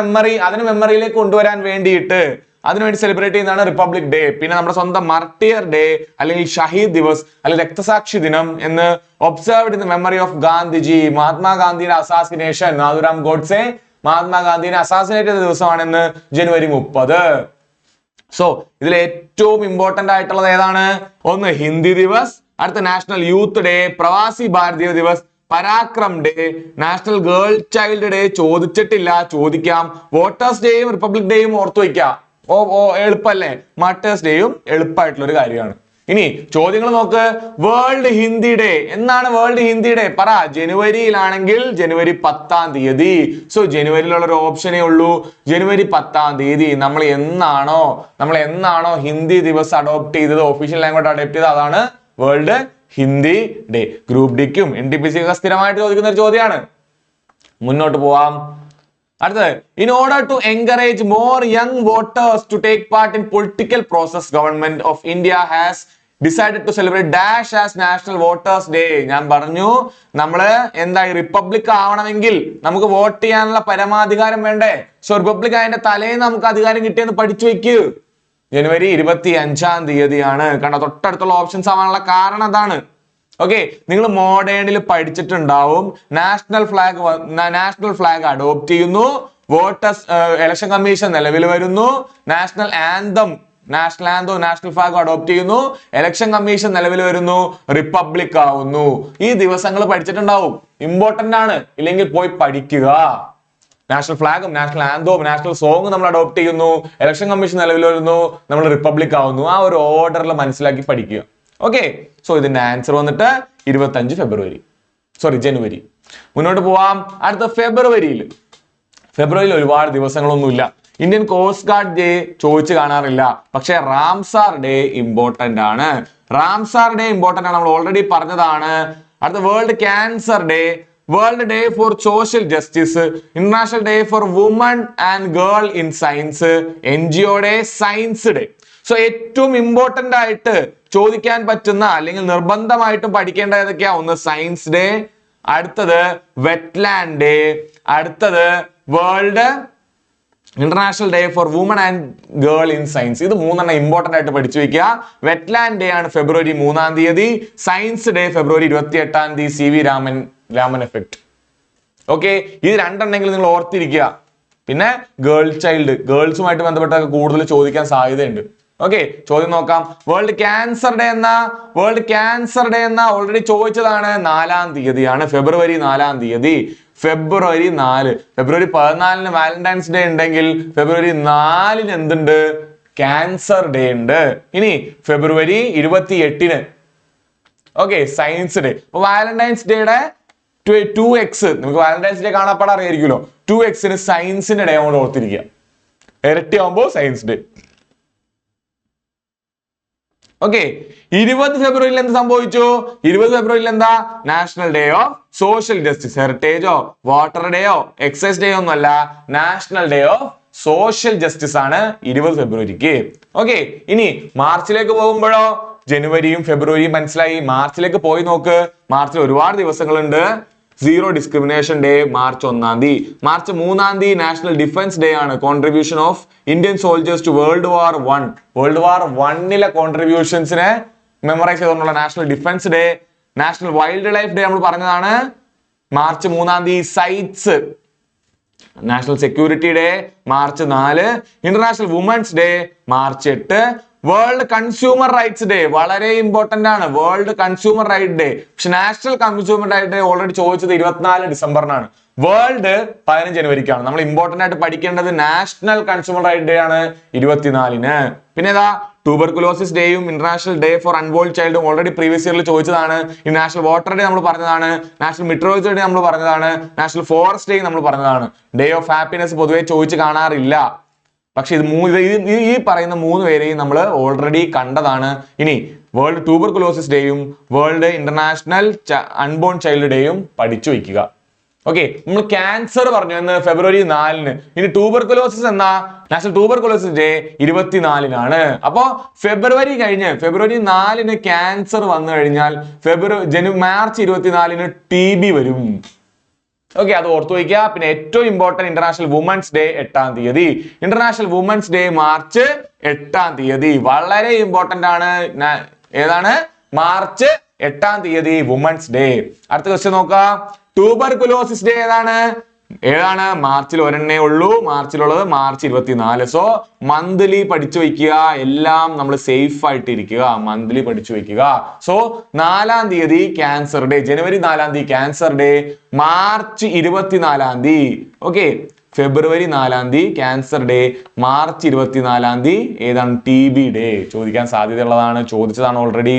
മെമ്മറിയിലേക്ക് കൊണ്ടുവരാൻ വേണ്ടിയിട്ട് അതിനുവേണ്ടി സെലിബ്രേറ്റ് ചെയ്യുന്നതാണ് റിപ്പബ്ലിക് ഡേ. പിന്നെ നമ്മുടെ സ്വന്തം മാർട്ടിയർ ഡേ അല്ലെങ്കിൽ ഷഹീദ് ദിവസ് അല്ലെങ്കിൽ രക്തസാക്ഷി ദിനം എന്ന് observed in the memory of Gandhiji. മഹാത്മാഗാന്ധിയുടെ അസാസിനേഷൻ, നാഥുറാം ഗോഡ്സെ മഹാത്മാഗാന്ധിനെ അസാസിനേറ്റ് ചെയ്ത ദിവസമാണെന്ന് ജനുവരി 30. സോ ഇതിൽ ഏറ്റവും ഇമ്പോർട്ടന്റ് ആയിട്ടുള്ളത് ഏതാണ്, ഒന്ന് ഹിന്ദി ദിവസ്, അടുത്ത national youth day, Pravasi Bharatiya Divas, Parakram day, national girl child day ചോദിച്ചിട്ടില്ല, ചോദിക്കാം. വോട്ടേഴ്സ് ഡേയും റിപ്പബ്ലിക് ഡേയും ഓർത്തു വയ്ക്കാം. എളുപ്പല്ലേ, മാർട്ടേഴ്സ് ഡേയും എളുപ്പമായിട്ടുള്ള ഒരു കാര്യമാണ്. ഇനി ചോദ്യങ്ങൾ നോക്ക്. വേൾഡ് ഹിന്ദി ഡേ എന്നാണ് വേൾഡ് ഹിന്ദി ഡേ പറ. ജനുവരിയിലാണെങ്കിൽ ജനുവരി 10-ാം തീയതി. സോ ജനുവരിയിലുള്ള ഒരു ഓപ്ഷനേ ഉള്ളൂ, ജനുവരി 10-ാം തീയതി. നമ്മൾ എന്നാണോ ഹിന്ദി ദിവസ് അഡോപ്റ്റ് ചെയ്തത്, ഒഫീഷ്യൽ ലാംഗ്വേജ് അഡോപ്റ്റ് ചെയ്തത്, അതാണ് വേൾഡ് ഹിന്ദി ഡേ. ഗ്രൂപ്പ് ഡിക്കും NTPC ഒക്കെ സ്ഥിരമായിട്ട് ചോദിക്കുന്ന ഒരു ചോദ്യമാണ്. മുന്നോട്ട് പോവാം. അടുത്തത്, in order to encourage more young voters to take part in political process, government of India has decided to celebrate dash as national voters day. ഞാൻ പറഞ്ഞു നമ്മള് എന്തായി റിപ്പബ്ലിക് ആവണമെങ്കിൽ നമുക്ക് വോട്ട് ചെയ്യാനുള്ള പരമാധികാരം വേണ്ടേ. സോ റിപ്പബ്ലിക് അതിന്റെ തലേന്ന് നമുക്ക് അധികാരം കിട്ടിയെന്ന് പഠിച്ചു വെക്ക്. ജനുവരി 25-ാം തീയതിയാണ്. കണ്ടോ, തൊട്ടടുത്തുള്ള ഓപ്ഷൻസ് ആവാനുള്ള കാരണം അതാണ്. ഓക്കെ, നിങ്ങൾ മോഡേണിൽ പഠിച്ചിട്ടുണ്ടാവും. നാഷണൽ ഫ്ലാഗ് അഡോപ്റ്റ് ചെയ്യുന്നു, വോട്ടേഴ്സ് ഇലക്ഷൻ കമ്മീഷൻ നിലവിൽ വരുന്നു, നാഷണൽ ഫ്ലാഗ് അഡോപ്റ്റ് ചെയ്യുന്നു, ഇലക്ഷൻ കമ്മീഷൻ നിലവിൽ വരുന്നു, റിപ്പബ്ലിക് ആവുന്നു. ഈ ദിവസങ്ങൾ പഠിച്ചിട്ടുണ്ടാവും, ഇമ്പോർട്ടന്റ് ആണ്. ഇല്ലെങ്കിൽ പോയി പഠിക്കുക. നാഷണൽ ഫ്ലാഗും നാഷണൽ ആന്തവും നാഷണൽ സോങ്ങും നമ്മൾ അഡോപ്റ്റ് ചെയ്യുന്നു, ഇലക്ഷൻ കമ്മീഷൻ നിലവിൽ വരുന്നു, നമ്മൾ റിപ്പബ്ലിക് ആവുന്നു. ആ ഒരു ഓർഡറിൽ മനസ്സിലാക്കി പഠിക്കുക. ഓക്കെ, സോ ഇതിന്റെ ആൻസർ വന്നിട്ട് 25 ജനുവരി. മുന്നോട്ട് പോവാം. അടുത്ത ഫെബ്രുവരിയിൽ ഒരുപാട് ദിവസങ്ങളൊന്നുമില്ല. ഇന്ത്യൻ കോസ്റ്റ് ഗാർഡ് ഡേ ചോദിച്ചു കാണാറില്ല, പക്ഷെ റാംസാർ ഡേ ഇമ്പോർട്ടന്റ് ആണ്. നമ്മൾ ഓൾറെഡി പറഞ്ഞതാണ്. അടുത്ത world cancer day, world day for social justice, international day for women and girl in science, NGO day, science day. So ഏറ്റവും ഇമ്പോർട്ടന്റ് ആയിട്ട് ചോദിക്കാൻ പറ്റുന്ന അല്ലെങ്കിൽ നിർബന്ധമായിട്ടും പഠിക്കേണ്ട ഏതൊക്കെയാ, ഒന്ന് സയൻസ് ഡേ, അടുത്തത് വെറ്റ്ലാൻഡ് ഡേ, അടുത്തത് world international day for women and girl in science. ഇത് മൂന്നെണ്ണം ഇമ്പോർട്ടന്റ് ആയിട്ട് പഠിച്ചു വെക്കുക. വെറ്റ്ലാൻഡ് ഡേ ആണ് ഫെബ്രുവരി 3-ാം തീയതി, സയൻസ് ഡേ ഫെബ്രുവരി 28-ാം തീയതി, CV രാമൻ എഫക്ട്. ഓക്കെ, ഇത് രണ്ടെണ്ണെങ്കിലും നിങ്ങൾ ഓർത്തിരിക്കുക. പിന്നെ ഗേൾ ചൈൽഡ്, ഗേൾസുമായിട്ട് ബന്ധപ്പെട്ട കൂടുതൽ ചോദിക്കാൻ സാധ്യതയുണ്ട്. ഓക്കെ, ചോദ്യം നോക്കാം. വേൾഡ് ക്യാൻസർ ഡേ എന്ന ഓൾറെഡി ചോദിച്ചതാണ്, 4-ാം തീയതിയാണ്, ഫെബ്രുവരി 4-ാം തീയതി. ഫെബ്രുവരി 14-ന് വാലന്റൈൻസ് ഡേ ഉണ്ടെങ്കിൽ ഫെബ്രുവരി 4-ന് എന്തുണ്ട്, ക്യാൻസർ ഡേ ഉണ്ട്. ഇനി ഫെബ്രുവരി 28-ന് ഓക്കെ സയൻസ് ഡേ. അപ്പൊ വാലന്റൈൻസ് ഡേയുടെ 2x, നമുക്ക് വാലന്റൈൻസ് ഡേ കാണാപ്പാട് അറിയായിരിക്കുമല്ലോ. 2xന് സയൻസിന്റെ ഡേ നമ്മൾ ഓർത്തിരിക്കുക, ഇരട്ടി ആവുമ്പോ സയൻസ് ഡേ. ഓക്കെ, 20 ഫെബ്രുവരിയിൽ എന്ത് സംഭവിച്ചു? 20 ഫെബ്രുവരിയിൽ എന്താ, national day of social justice. ഹെറിറ്റേജോ വാട്ടർ ഡേയോ എക്സൈസ് ഡേയോ ഒന്നും അല്ല, national day of social justice ആണ് 20 ഫെബ്രുവരിക്ക്. ഓക്കെ, ഇനി മാർച്ചിലേക്ക് പോകുമ്പോഴോ, ജനുവരിയും ഫെബ്രുവരിയും മനസ്സിലായി. മാർച്ചിലേക്ക് പോയി നോക്ക്. മാർച്ചിൽ ഒരുപാട് ദിവസങ്ങളുണ്ട്. സീറോ ഡിസ്ക്രിമിനേഷൻ ഡേ മാർച്ച് 1-ാം തീയതി. മാർച്ച് 3-ാം തീയതി നാഷണൽ ഡിഫൻസ് ഡേ ആണ്. Contribution of Indian soldiers to world war 1 കോൺട്രിബ്യൂഷൻസിനെ മെമ്മറൈസ് ചെയ്തുകൊണ്ടുള്ള national defence day. National wild life day നമ്മൾ പറഞ്ഞതാണ് മാർച്ച് 3-ാം തീയതി. സൈറ്റ്സ് national security day March 4, international women's day March 8, world consumer rights day വളരെ important ആണ്. വേൾഡ് കൺസ്യൂമർ റൈറ്റ് ഡേ, പക്ഷെ national consumer right day already ചോദിച്ചത് 24 ഡിസംബറിനാണ്. വേൾഡ് 15 ജനുവരിക്കാണ്. നമ്മൾ ഇമ്പോർട്ടന്റ് ആയിട്ട് പഠിക്കേണ്ടത് നാഷണൽ കൺസ്യൂമർ റൈറ്റ് ഡേ ആണ് 24-ന്. പിന്നെ ഏതാ ട്യൂബർകുലോസിസ് ഡേയും ഇന്റർനാഷണൽ ഡേ ഫോർ അൺബോൺ ചൈൽഡും ഓൾറെഡി പ്രീവിയസ് ഇയറിൽ ചോദിച്ചതാണ്. ഈ നാഷണൽ വാട്ടർ ഡേ നമ്മൾ പറഞ്ഞതാണ്, നാഷണൽ മെട്രോളജി ഡേ നമ്മൾ പറഞ്ഞതാണ്, നാഷണൽ ഫോറസ്റ്റ് ഡേ നമ്മൾ പറഞ്ഞതാണ്. ഡേ ഓഫ് ഹാപ്പിനെസ് പൊതുവെ ചോദിച്ച് കാണാറില്ല, പക്ഷെ ഈ പറയുന്ന 3 പേരെയും നമ്മൾ ഓൾറെഡി കണ്ടതാണ്. ഇനി വേൾഡ് ട്യൂബർകുലോസിസ് ഡേയും വേൾഡ് ഇന്റർനാഷണൽ അൺബോൺ ചൈൽഡ് ഡേയും പഠിച്ചു വയ്ക്കുക. ഓക്കെ, നമ്മൾ ക്യാൻസർ പറഞ്ഞു എന്ന് ഫെബ്രുവരി 4-ന്. ഇനി ട്യൂബർകുലോസിസ് എന്ന നാഷണൽ ട്യൂബർകുലോസിസ് ഡേ 24-നാണ്. അപ്പോ ഫെബ്രുവരി 4-ന് ക്യാൻസർ വന്നു കഴിഞ്ഞാൽ മാർച്ച് 24-ന് TB വരും. ഓക്കെ, അത് ഓർത്തു വയ്ക്കുക. പിന്നെ ഏറ്റവും ഇമ്പോർട്ടന്റ് ഇന്റർനാഷണൽ വുമൻസ് ഡേ 8-ാം തീയതി. ഇന്റർനാഷണൽ വുമൻസ് ഡേ മാർച്ച് 8-ാം തീയതി വളരെ ഇമ്പോർട്ടന്റ് ആണ്. ഏതാണ്? മാർച്ച് 8-ാം തീയതി വുമൻസ് ഡേ. അടുത്ത ക്വസ്റ്റ്യൻ നോക്കാം. ട്യൂബർകുലോസിസ് ഡേ ഏതാണ്? മാർച്ചിൽ ഒരെണ്ണേ ഉള്ളൂ. മാർച്ചിലുള്ളത് മാർച്ച് 24. സോ മന്ത്ലി പഠിച്ചു വയ്ക്കുക. എല്ലാം നമ്മൾ സേഫ് ആയിട്ട് ഇരിക്കുക. മന്ത്ലി പഠിച്ചു വയ്ക്കുക. സോ 4-ാം തീയതി ക്യാൻസർ ഡേ, ജനുവരി 4-ാം തീയതി ക്യാൻസർ ഡേ, മാർച്ച് 24-ാം തീയതി. ഓക്കെ, ഫെബ്രുവരി 4-ാം തീയതി ക്യാൻസർ ഡേ, മാർച്ച് 24-ാം തീയതി ഏതാണ്? TB day. ചോദിക്കാൻ സാധ്യതയുള്ളതാണ്, ചോദിച്ചതാണ് already.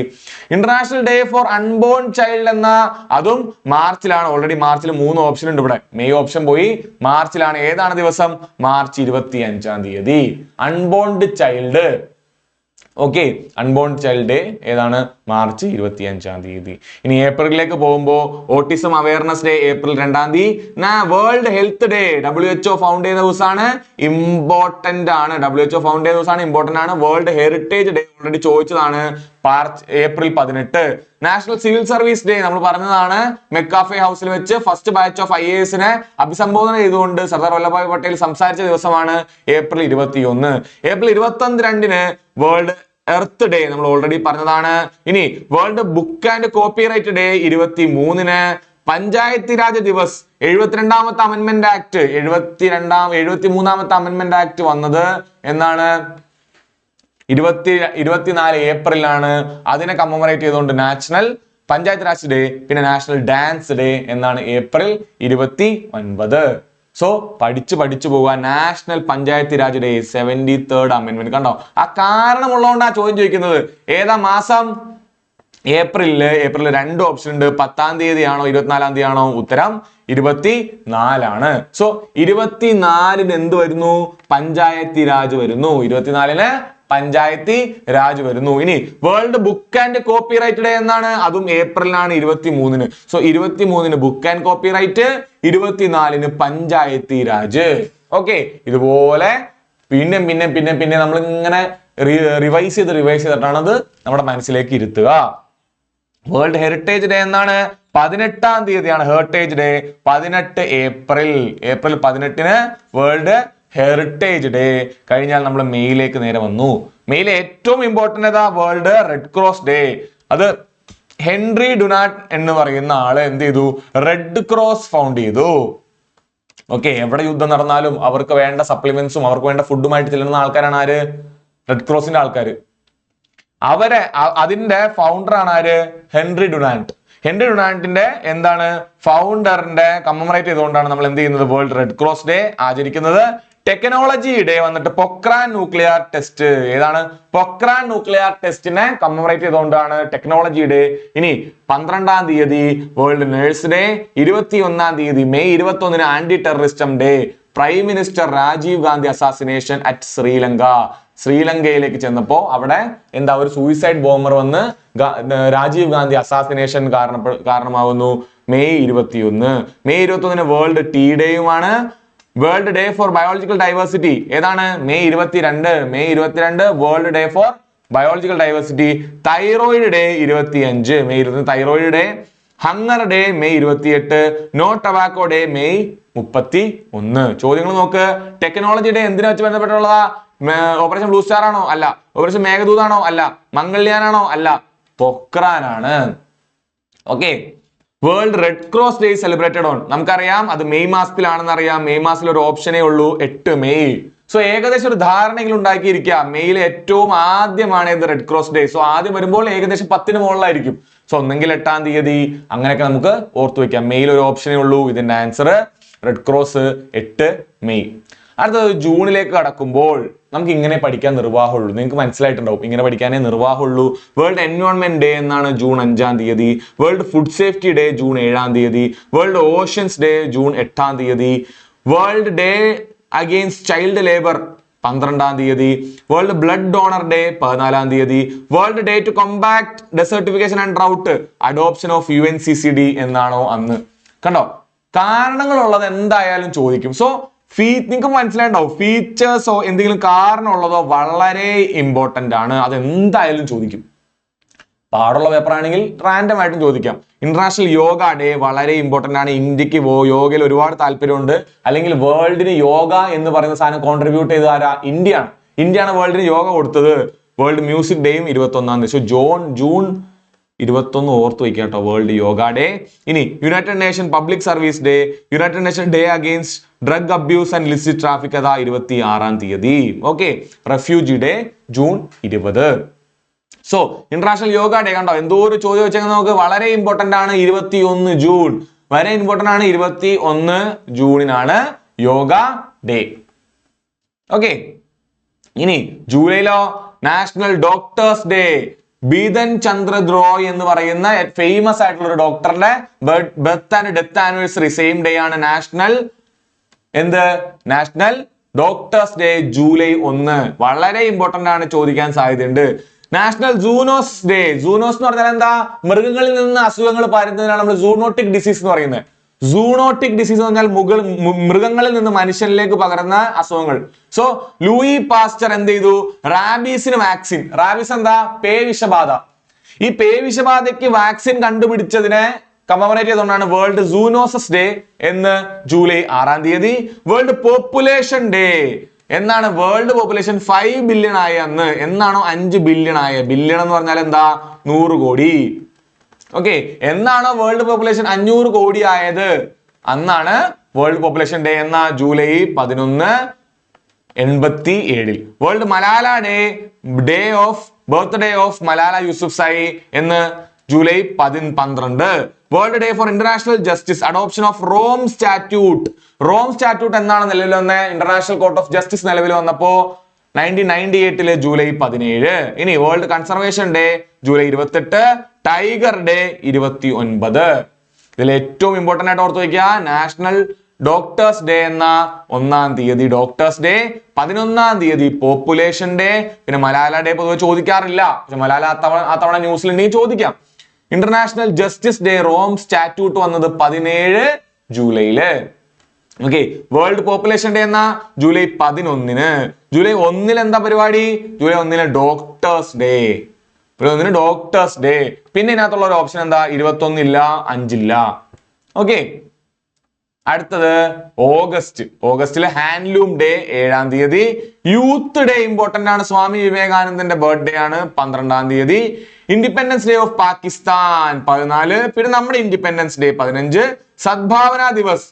International day for unborn child എന്ന അതും മാർച്ചിലാണ്. ഓൾറെഡി മാർച്ചിൽ 3 ഓപ്ഷൻ ഉണ്ട്. ഇവിടെ മെയ് ഓപ്ഷൻ പോയി, മാർച്ചിലാണ്. ഏതാണ് ദിവസം? മാർച്ച് 25-ാം തീയതി. Unborn child. Okay, unborn child day ഏതാണ്? മാർച്ച് 25-ാം തീയതി. ഇനി ഏപ്രിലിലേക്ക് പോകുമ്പോൾ ഓട്ടിസം അവയർനെസ് ഡേ ഏപ്രിൽ 2-ാം തീയതി. World health day WHO found ചെയ്ത ദിവസമാണ്, ഇമ്പോർട്ടന്റ് ആണ്. WHO ഫൗണ്ട് ചെയ്ത ദിവസമാണ്, ഇമ്പോർട്ടന്റ് ആണ്. വേൾഡ് ഹെറിറ്റേജ് ഡേ ഓൾറെഡി ചോദിച്ചതാണ്, April 18. National civil service day നമ്മൾ പറഞ്ഞതാണ്. മെക്കാഫെ ഹൗസിൽ വെച്ച് ഫസ്റ്റ് ബാച്ച് ഓഫ് IAS-നെ അഭിസംബോധന ചെയ്തുകൊണ്ട് സർദാർ വല്ലഭായ് പട്ടേൽ സംസാരിച്ച ദിവസമാണ് ഏപ്രിൽ 21. ഏപ്രിൽ 22-ന് വേൾഡ് എർത്ത് ഡേ നമ്മൾ ഓൾറെഡി പറഞ്ഞതാണ്. ഇനി world book and copyright day 23-ന്. പഞ്ചായത്തി രാജ് ദിവസ് 72-ാമത്തെ അമെന്റ്മെന്റ് ആക്ട് 73-ാമത്തെ അമെന്റ്മെന്റ് ആക്ട് വന്നത് എന്നാണ്? 24 ഏപ്രിലാണ്. അതിനെ കമ്മമറേറ്റ് ചെയ്തുകൊണ്ട് നാഷണൽ പഞ്ചായത്ത് രാജ് ഡേ, പിന്നെ നാഷണൽ ഡാൻസ് ഡേ എന്നാണ് ഏപ്രിൽ 29. സോ പഠിച്ചു പോവുക. National panchayat raj day 73rd amendment. കണ്ടോ, ആ കാരണമുള്ളതുകൊണ്ടാണ് ചോദ്യം ചോദിക്കുന്നത്. ഏതാ മാസം? ഏപ്രിലില് 2 ഓപ്ഷൻ ഉണ്ട്. 10-ാം തീയതിയാണോ 24-ാം തീയതിയാണോ? ഉത്തരം 24-ആണ്. സോ 24-ന് എന്ത് വരുന്നു? പഞ്ചായത്തി രാജ് വരുന്നു. 24-ന് പഞ്ചായത്തി രാജ് വരുന്നു. ഇനി world book and copyright day എന്നാണ്? അതും ഏപ്രിലാണ്, 23-ന്. സോ 23-ന് ബുക്ക് ആൻഡ് കോപ്പിറൈറ്റ്, 24-ന് പഞ്ചായത്തി രാജ്. ഓക്കെ, ഇതുപോലെ പിന്നെ നമ്മൾ ഇങ്ങനെ റിവൈസ് ചെയ്തിട്ടാണ് അത് നമ്മുടെ മനസ്സിലേക്ക് ഇരുത്തുക. വേൾഡ് ഹെറിറ്റേജ് ഡേ എന്നാണ്? 18-ാം തീയതിയാണ് ഹെറിറ്റേജ് ഡേ. 18 ഏപ്രിൽ 18-ന് വേൾഡ് ഹെറിറ്റേജ് ഡേ. കഴിഞ്ഞാൽ നമ്മൾ മെയിലേക്ക് നേരെ വന്നു. മെയിലെ ഏറ്റവും ഇമ്പോർട്ടന്റ് ഏതാ? World red cross day. അത് ഹെൻറി ഡുനാറ്റ് എന്ന് പറയുന്ന ആള് എന്ത് ചെയ്തു? റെഡ് ക്രോസ് ഫൗണ്ട് ചെയ്തു. ഓക്കെ, എവിടെ യുദ്ധം നടന്നാലും അവർക്ക് വേണ്ട സപ്ലിമെന്റ്സും അവർക്ക് വേണ്ട ഫുഡുമായിട്ട് ചെല്ലുന്ന ആൾക്കാരാണ് ആര്? റെഡ് ക്രോസിന്റെ ആൾക്കാർ. അതിന്റെ ഫൗണ്ടർ ആണ് ആര്? ഹെൻറി ഡുനാന്റ്. ഹെൻറി ഡുനാന്റിന്റെ എന്താണ്? ഫൗണ്ടറിന്റെ കമ്മമറേറ്റ് ചെയ്തുകൊണ്ടാണ് നമ്മൾ എന്ത് ചെയ്യുന്നത്? വേൾഡ് റെഡ് ക്രോസ് ഡേ ആചരിക്കുന്നത്. ടെക്നോളജി ഡേ വന്നിട്ട് പൊക്രാൻ ന്യൂക്ലിയർ ടെസ്റ്റ്. ഏതാണ്? പൊക്രാൻ ന്യൂക്ലിയർ ടെസ്റ്റിനെ കമ്മമറേറ്റ് ചെയ്തുകൊണ്ടാണ് ടെക്നോളജി ഡേ. ഇനി 12-ാം തീയതി വേൾഡ് നേഴ്സ് ഡേ. 21-ാം തീയതി മെയ് 21-ന് anti terrorism day. Prime minister Rajiv Gandhi assassination at Sri Lanka. ശ്രീലങ്കയിലേക്ക് ചെന്നപ്പോ അവിടെ എന്താ? ഒരു സൂയിസൈഡ് ബോംബർ വന്ന് രാജീവ് ഗാന്ധി അസാസിനേഷൻ കാരണമാവുന്നു. മെയ് 21. മെയ് 21-ന് വേൾഡ് ടീ ഡേയുമാണ്. World day for biological diversity ഏതാണ്? May 22. May 22 world day for biological diversity. Thyroid day 25. May 20 thyroid day. Hunger day May 28. No tobacco day May 31. ചോദ്യങ്ങൾ നോക്ക്. Technology day എന്തിനു വെച്ച് ബന്ധപ്പെട്ടുള്ളതാ? Operation blue star ആണോ? അല്ല. Operation മേഘദൂതാണോ? അല്ല. മംഗൾയാനാണോ? അല്ല. പൊക്രാനാണ്. Okay, world red cross day celebrated on, നമുക്കറിയാം അത് മെയ് മാസത്തിലാണെന്ന് അറിയാം. മെയ് മാസത്തിൽ ഒരു ഓപ്ഷനേ ഉള്ളൂ, 8 മെയ്. സോ ഏകദേശം ഒരു ധാരണയെങ്കിലും ഉണ്ടാക്കിയിരിക്കുക. മെയ്യിൽ ഏറ്റവും ആദ്യമാണ് ഇത് റെഡ് ക്രോസ് ഡേ. സോ ആദ്യം വരുമ്പോൾ ഏകദേശം 10 മുകളിലായിരിക്കും. സോ ഒന്നെങ്കിൽ 8-ാം തീയതി, അങ്ങനെയൊക്കെ നമുക്ക് ഓർത്തു വെക്കാം. മെയ്യിൽ ഒരു ഓപ്ഷനേ ഉള്ളൂ. ഇതിന്റെ ആൻസർ റെഡ് ക്രോസ് 8 മെയ്. അടുത്തത് ജൂണിലേക്ക് കടക്കുമ്പോൾ നമുക്ക് ഇങ്ങനെ പഠിക്കാൻ നിർവാഹമുള്ളൂ. നിങ്ങൾക്ക് മനസ്സിലായിട്ടുണ്ടാവും, ഇങ്ങനെ പഠിക്കാനേ നിർവാഹമുള്ളൂ. വേൾഡ് എൻവയോൺമെന്റ് ഡേ എന്നാണ് ജൂൺ 5-ാം തീയതി. World food safety day June 7-ാം തീയതി. വേൾഡ് ഓഷ്യൻസ് ഡേ ജൂൺ 8-ാം തീയതി. World day against child labour 12-ാം തീയതി. വേൾഡ് ബ്ലഡ് ഡോണർ ഡേ 14-ാം തീയതി. World day to compact desertification and drought, adoption of UNCCD എന്നാണോ അന്ന്. കണ്ടോ, കാരണങ്ങളുള്ളത് എന്തായാലും ചോദിക്കും. സോ നിങ്ങൾക്ക് മനസ്സിലായിട്ടുണ്ടാവും, ഫീച്ചേഴ്സോ എന്തെങ്കിലും കാരണമുള്ളതോ വളരെ ഇമ്പോർട്ടന്റ് ആണ്. അത് എന്തായാലും ചോദിക്കും. പാടുള്ള പേപ്പർ ആണെങ്കിൽ റാൻഡം ആയിട്ടും ചോദിക്കാം. ഇന്റർനാഷണൽ യോഗ ഡേ വളരെ ഇമ്പോർട്ടന്റ് ആണ്. ഇന്ത്യക്ക് യോഗയിൽ ഒരുപാട് താല്പര്യമുണ്ട്. അല്ലെങ്കിൽ വേൾഡിന് യോഗ എന്ന് പറയുന്ന സാധനം കോൺട്രിബ്യൂട്ട് ചെയ്ത ആരാ? ഇന്ത്യയാണ് വേൾഡിന് യോഗ കൊടുത്തത്. വേൾഡ് മ്യൂസിക് ഡേയും 21-ാം തീയതി. സോ ജൂൺ 21 ഓർത്ത് വയ്ക്കുക കേട്ടോ, വേൾഡ് യോഗ ഡേ. ഇനി United nation public service day, United nation day against drug abuse and ലിസിറ്റ് traffic, അതാ 26-ാം തീയതി. Okay, refugee day June 20. So international yoga day കണ്ടോ, എന്തോ ഒരു ചോദ്യം വെച്ചാൽ നമുക്ക് വളരെ ഇമ്പോർട്ടന്റ് ആണ്. 21 ജൂൺ വരെ ഇമ്പോർട്ടന്റ് ആണ്. 21 ജൂണിനാണ് യോഗ ഡേ. ഓക്കെ, ഇനി ജൂലൈയിലോ national doctors day. Bidhan Chandra Roy എന്ന് പറയുന്ന ഫേമസ് ആയിട്ടുള്ള ഒരു ഡോക്ടറുടെ birth and death anniversary same day ആണ്. National doctors day July 1. വളരെ ഇമ്പോർട്ടന്റ് ആണ്, ചോദിക്കാൻ സാധ്യതയുണ്ട്. National സൂനോസ് day. സൂനോസ് എന്ന് പറഞ്ഞാൽ എന്താ? മൃഗങ്ങളിൽ നിന്ന് അസുഖങ്ങൾ പരത്തുന്നതിനാണ് നമ്മൾ സൂണോട്ടിക് ഡിസീസ് എന്ന് പറയുന്നത്. സൂണോട്ടിക് ഡിസീസ് എന്ന് പറഞ്ഞാൽ മൃഗങ്ങളിൽ നിന്ന് മനുഷ്യനിലേക്ക് പകരുന്ന അസുഖങ്ങൾ. സോ ലൂയി പാസ്റ്റർ എന്ത് ചെയ്തു? റാബീസിന് വാക്സിൻ. റാബീസ് എന്താ? പേവിഷബാധ. ഈ പേവിഷബാധയ്ക്ക് വാക്സിൻ കണ്ടുപിടിച്ചതിനെ കമമറേറ്റ് ചെയ്തുകൊണ്ടാണ് വേൾഡ് സൂനോസസ് ഡേ എന്ന് ജൂലൈ 6-ാം തീയതി. വേൾഡ് പോപ്പുലേഷൻ ഡേ എന്നാണ്? വേൾഡ് പോപ്പുലേഷൻ 5 ബില്യൺ ആയ അന്ന്. എന്നാണോ 5 ബില്യൺ ആയ? ബില്യൺ എന്ന് പറഞ്ഞാൽ എന്താ? 100 കോടി. ഓക്കെ, എന്നാണോ വേൾഡ് പോപ്പുലേഷൻ 500 കോടി ആയത് അന്നാണ് വേൾഡ് പോപ്പുലേഷൻ ഡേ എന്ന July 11, 87. World Malala day, birthday of Malala Yousafzai എന്ന് July 12. World day for international justice, adoption of Rome statute. Rome statute എന്നാണ് നിലവിൽ വന്ന? ഇന്റർനാഷണൽ കോർട്ട് ഓഫ് ജസ്റ്റിസ് നിലവിൽ വന്നപ്പോ 1998 ജൂലൈ 17. ഇനി world conservation day July 28. Tiger day 29. ഇതിൽ ഏറ്റവും ഇമ്പോർട്ടന്റ് ആയിട്ട് ഓർത്ത് വയ്ക്കുക, നാഷണൽ ഡോക്ടേഴ്സ് ഡേ എന്ന 1-ാം തീയതി ഡോക്ടേഴ്സ് ഡേ, 11-ാം തീയതി പോപ്പുലേഷൻ ഡേ. പിന്നെ മലാല ഡേ പൊതുവെ ചോദിക്കാറില്ല, പക്ഷെ മലാല ആ തവണ ന്യൂസിലുണ്ടെങ്കിൽ ചോദിക്കാം. International justice day, Rome statute വന്നത് 17 ജൂലൈയില്. ഓക്കെ, വേൾഡ് പോപ്പുലേഷൻ ഡേ എന്ന ജൂലൈ 11. ജൂലൈ 1 എന്താ പരിപാടി? July 1 doctors day. Doctors day. പിന്നെ ഇതിനകത്തുള്ള ഒരു ഓപ്ഷൻ എന്താ? 21 ഇല്ല, 5 ഇല്ല. ഓക്കെ, അടുത്തത് ഓഗസ്റ്റിലെ ഹാൻഡ്ലൂം ഡേ 7-ാം തീയതി. യൂത്ത് ഡേ ഇമ്പോർട്ടന്റ് ആണ്. സ്വാമി വിവേകാനന്ദന്റെ ബർത്ത്ഡേ ആണ് 12-ാം തീയതി. Independence day of Pakistan 14. പിന്നെ നമ്മുടെ independence day 15. Sadbhavana Diwas,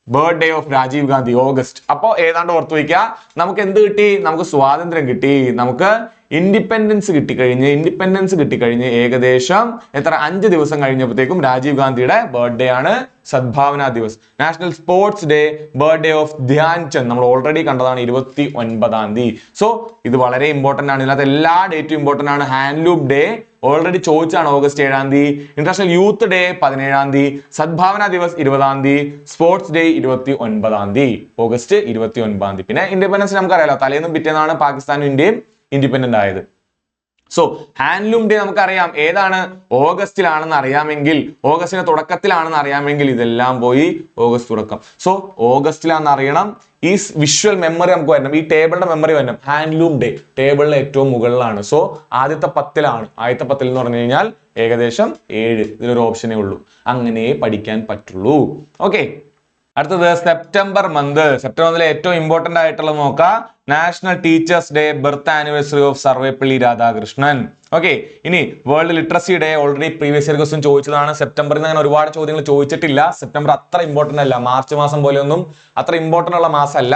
birthday of Rajiv Gandhi, August. അപ്പോ ഏതാണ്ട് ഓർത്തു വയ്ക്കുക, നമുക്ക് എന്ത് കിട്ടി? നമുക്ക് സ്വാതന്ത്ര്യം കിട്ടി. നമുക്ക് ഇൻഡിപെൻഡൻസ് കിട്ടിക്കഴിഞ്ഞ് ഏകദേശം 5 ദിവസം കഴിഞ്ഞപ്പോഴത്തേക്കും രാജീവ് ഗാന്ധിയുടെ ബർത്ത്ഡേ ആണ്. Sadbhavana Diwas. National sports day, birthday of Dhyan Chand, നമ്മൾ ഓൾറെഡി കണ്ടതാണ്, 29-ാം തീയതി. സോ ഇത് വളരെ ഇമ്പോർട്ടന്റ് ആണ്. ഇതിനകത്ത് എല്ലാ ഡേറ്റും ഇമ്പോർട്ടന്റ് ആണ്. ഹാൻഡ്ലൂം ഡേ ഓൾറെഡി ചോദിച്ചാണ്, ഓഗസ്റ്റ് 7-ാം തീയതി. ഇന്റർനാഷണൽ യൂത്ത് ഡേ 17-ാം തീയതി. സദ്ഭാവന ദിവസ് 20-ാം തീയതി. സ്പോർട്സ് ഡേ 29-ാം തീയതി. ഓഗസ്റ്റ് 29-ാം തീയതി. പിന്നെ ഇൻഡിപെൻഡൻസ് നമുക്കറിയാലോ, തലേന്നും പിറ്റേന്നാണ് പാകിസ്ഥാനും ഇന്ത്യയും ഇൻഡിപെൻഡന്റ് ആയത്. സോ ഹാൻഡ്ലൂം ഡേ നമുക്കറിയാം ഏതാണ്? ഓഗസ്റ്റിലാണെന്ന് അറിയാമെങ്കിൽ, ഓഗസ്റ്റിന്റെ തുടക്കത്തിലാണെന്ന് അറിയാമെങ്കിൽ ഇതെല്ലാം പോയി ഓഗസ്റ്റ് തുടക്കം. സോ ഓഗസ്റ്റിലാണെന്ന് അറിയണം. ഈ വിഷ്വൽ മെമ്മറി നമുക്ക് വരണം, ഈ ടേബിളിന്റെ മെമ്മറി വരണം. ഹാൻഡ്ലൂം ഡേ ടേബിളിലെ ഏറ്റവും മുകളിലാണ്. സോ ആദ്യത്തെ 10-ലാണ്. ആദ്യത്തെ 10 എന്ന് പറഞ്ഞു കഴിഞ്ഞാൽ ഏകദേശം 7. ഇതിലൊരു ഓപ്ഷനേ ഉള്ളൂ. അങ്ങനെ പഠിക്കാൻ പറ്റുള്ളൂ. ഓക്കെ, അടുത്തത് സെപ്റ്റംബർ മന്തിലെ ഏറ്റവും ഇമ്പോർട്ടന്റ് ആയിട്ടുള്ളത് നോക്കാം. National teachers day, birth anniversary of Sarvepalli Radhakrishnan. Okay, ഇനി world literacy day already previous year question ചോദിച്ചതാണ്. സെപ്റ്റംബറിൽ നിന്ന് അങ്ങനെ ഒരുപാട് ചോദ്യങ്ങൾ ചോദിച്ചിട്ടില്ല. സെപ്റ്റംബർ അത്ര ഇമ്പോർട്ടന്റ് അല്ല, മാർച്ച് മാസം പോലെയൊന്നും അത്ര ഇമ്പോർട്ടന്റ് ഉള്ള മാസമല്ല.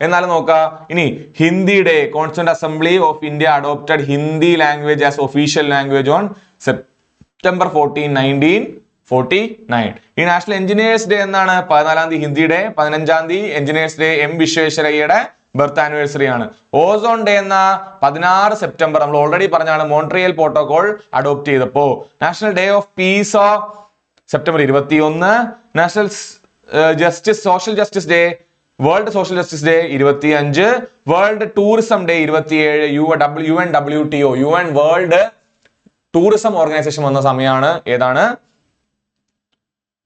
എന്നാലും നോക്കാം. ഇനി Hindi day, constituent assembly of India adopted Hindi language as official language on September 14, 1949. ഈ നാഷണൽ എഞ്ചിനീയേഴ്സ് ഡേ എന്നാണ്? 14-ാം തീയതി ഹിന്ദി ഡേ, 15-ാം തീയതി എഞ്ചിനീയേഴ്സ് ഡേ, എം വിശ്വേശ്വരയ്യയുടെ ബർത്ത് ആനിവേഴ്സറി ആണ്. ഓസോൺ ഡേ എന്ന 16 സെപ്റ്റംബർ നമ്മൾ ഓൾറെഡി പറഞ്ഞാണ്, മോൺട്രിയൽ പ്രോട്ടോകോൾ അഡോപ്റ്റ് ചെയ്തപ്പോ. National day of peace of September 21. National social justice day, world social justice day 25. World tourism day 27. UNWTO, UN world tourism organization വന്ന സമയമാണ്. ഏതാണ്?